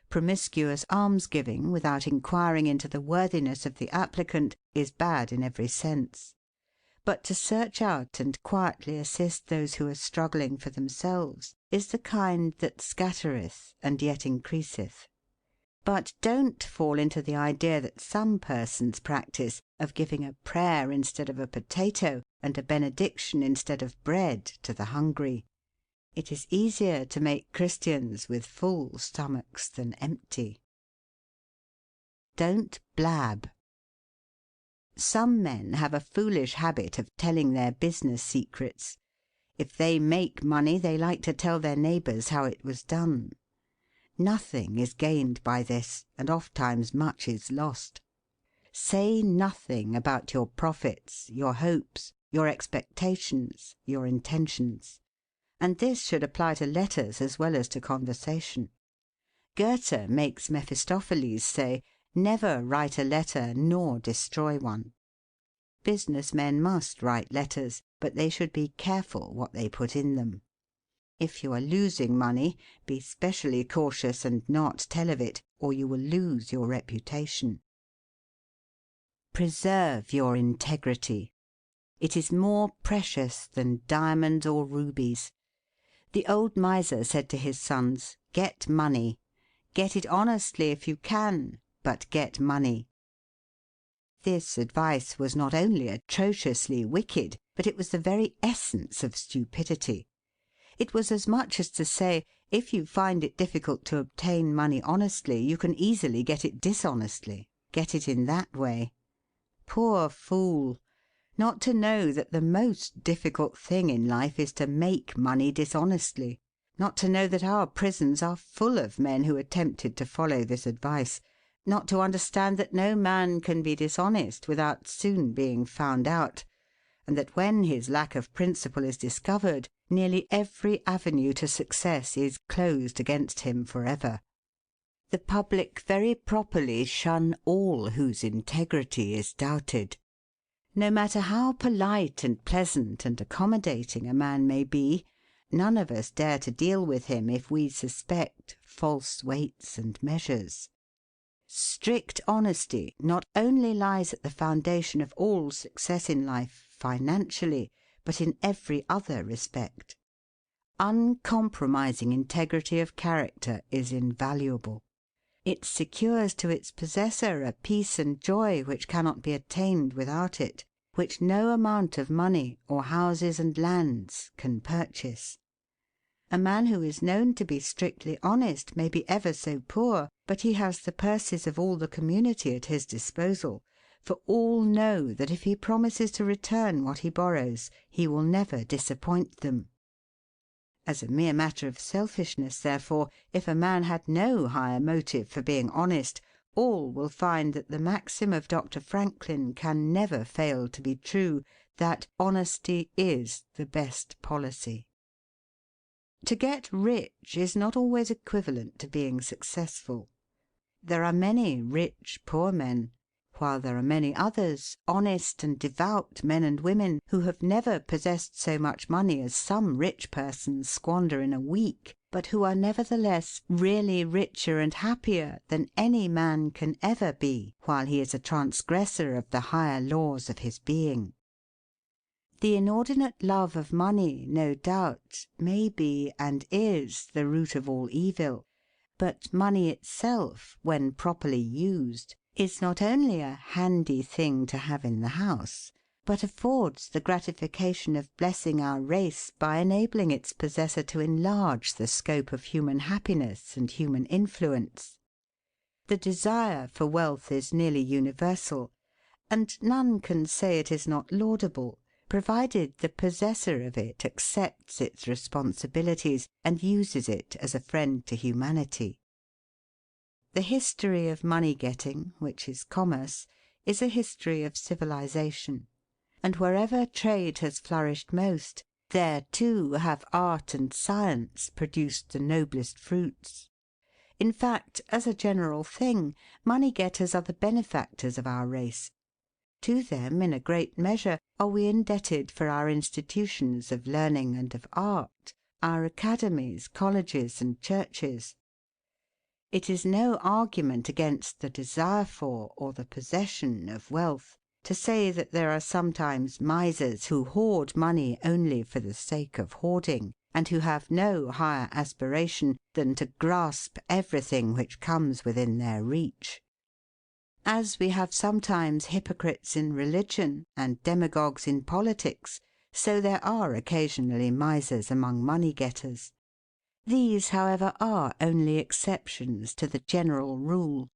Promiscuous almsgiving, without inquiring into the worthiness of the applicant, is bad in every sense. But to search out and quietly assist those who are struggling for themselves is the kind that scattereth and yet increaseth. But don't fall into the idea that some persons practise of giving a prayer instead of a potato and a benediction instead of bread to the hungry. It is easier to make Christians with full stomachs than empty. Don't blab. Some men have a foolish habit of telling their business secrets. If they make money, they like to tell their neighbours how it was done. Nothing is gained by this, and ofttimes much is lost. Say nothing about your profits, your hopes, your expectations, your intentions. And this should apply to letters as well as to conversation. Goethe makes Mephistopheles say, "Never write a letter nor destroy one." Business men must write letters, but they should be careful what they put in them. If you are losing money, be specially cautious and not tell of it, or you will lose your reputation. Preserve your integrity. It is more precious than diamonds or rubies. The old miser said to his sons, "Get money. Get it honestly if you can, but get money." This advice was not only atrociously wicked, but it was the very essence of stupidity. It was as much as to say, if you find it difficult to obtain money honestly, you can easily get it dishonestly. Get it in that way. Poor fool! Not to know that the most difficult thing in life is to make money dishonestly. Not to know that our prisons are full of men who attempted to follow this advice. Not to understand that no man can be dishonest without soon being found out, and that when his lack of principle is discovered, nearly every avenue to success is closed against him for ever. The public very properly shun all whose integrity is doubted. No matter how polite and pleasant and accommodating a man may be, none of us dare to deal with him if we suspect false weights and measures. Strict honesty not only lies at the foundation of all success in life financially, but in every other respect. Uncompromising integrity of character is invaluable. It secures to its possessor a peace and joy which cannot be attained without it, which no amount of money, or houses and lands, can purchase. A man who is known to be strictly honest may be ever so poor, but he has the purses of all the community at his disposal, for all know that if he promises to return what he borrows, he will never disappoint them. As a mere matter of selfishness, therefore, if a man had no higher motive for being honest, all will find that the maxim of Dr. Franklin can never fail to be true, that honesty is the best policy. To get rich is not always equivalent to being successful. There are many rich poor men, while there are many others, honest and devout men and women, who have never possessed so much money as some rich persons squander in a week, but who are nevertheless really richer and happier than any man can ever be while he is a transgressor of the higher laws of his being. The inordinate love of money, no doubt, may be and is the root of all evil, but money itself, when properly used, is not only a handy thing to have in the house, but affords the gratification of blessing our race by enabling its possessor to enlarge the scope of human happiness and human influence. The desire for wealth is nearly universal, and none can say it is not laudable, provided the possessor of it accepts its responsibilities and uses it as a friend to humanity. The history of money-getting, which is commerce, is a history of civilization, and wherever trade has flourished most, there too have art and science produced the noblest fruits. In fact, as a general thing, money-getters are the benefactors of our race. To them, in a great measure, are we indebted for our institutions of learning and of art, our academies, colleges, and churches. It is no argument against the desire for, or the possession of wealth, to say that there are sometimes misers who hoard money only for the sake of hoarding, and who have no higher aspiration than to grasp everything which comes within their reach. As we have sometimes hypocrites in religion and demagogues in politics, so there are occasionally misers among money-getters. These, however, are only exceptions to the general rule.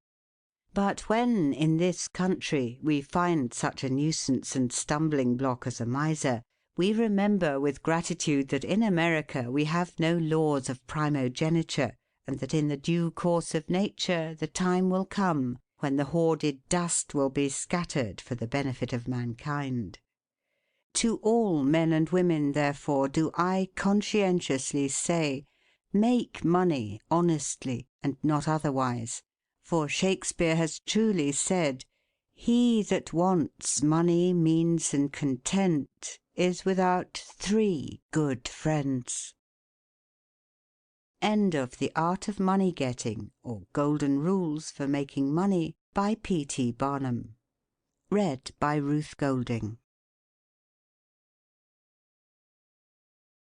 But when, in this country, we find such a nuisance and stumbling block as a miser, we remember with gratitude that in America we have no laws of primogeniture, and that in the due course of nature the time will come when the hoarded dust will be scattered for the benefit of mankind. To all men and women, therefore, do I conscientiously say, make money honestly, and not otherwise, for Shakespeare has truly said, "He that wants money, means, and content, is without 3 good friends." End of The Art of Money Getting, or Golden Rules for Making Money, by P. T. Barnum. Read by Ruth Golding.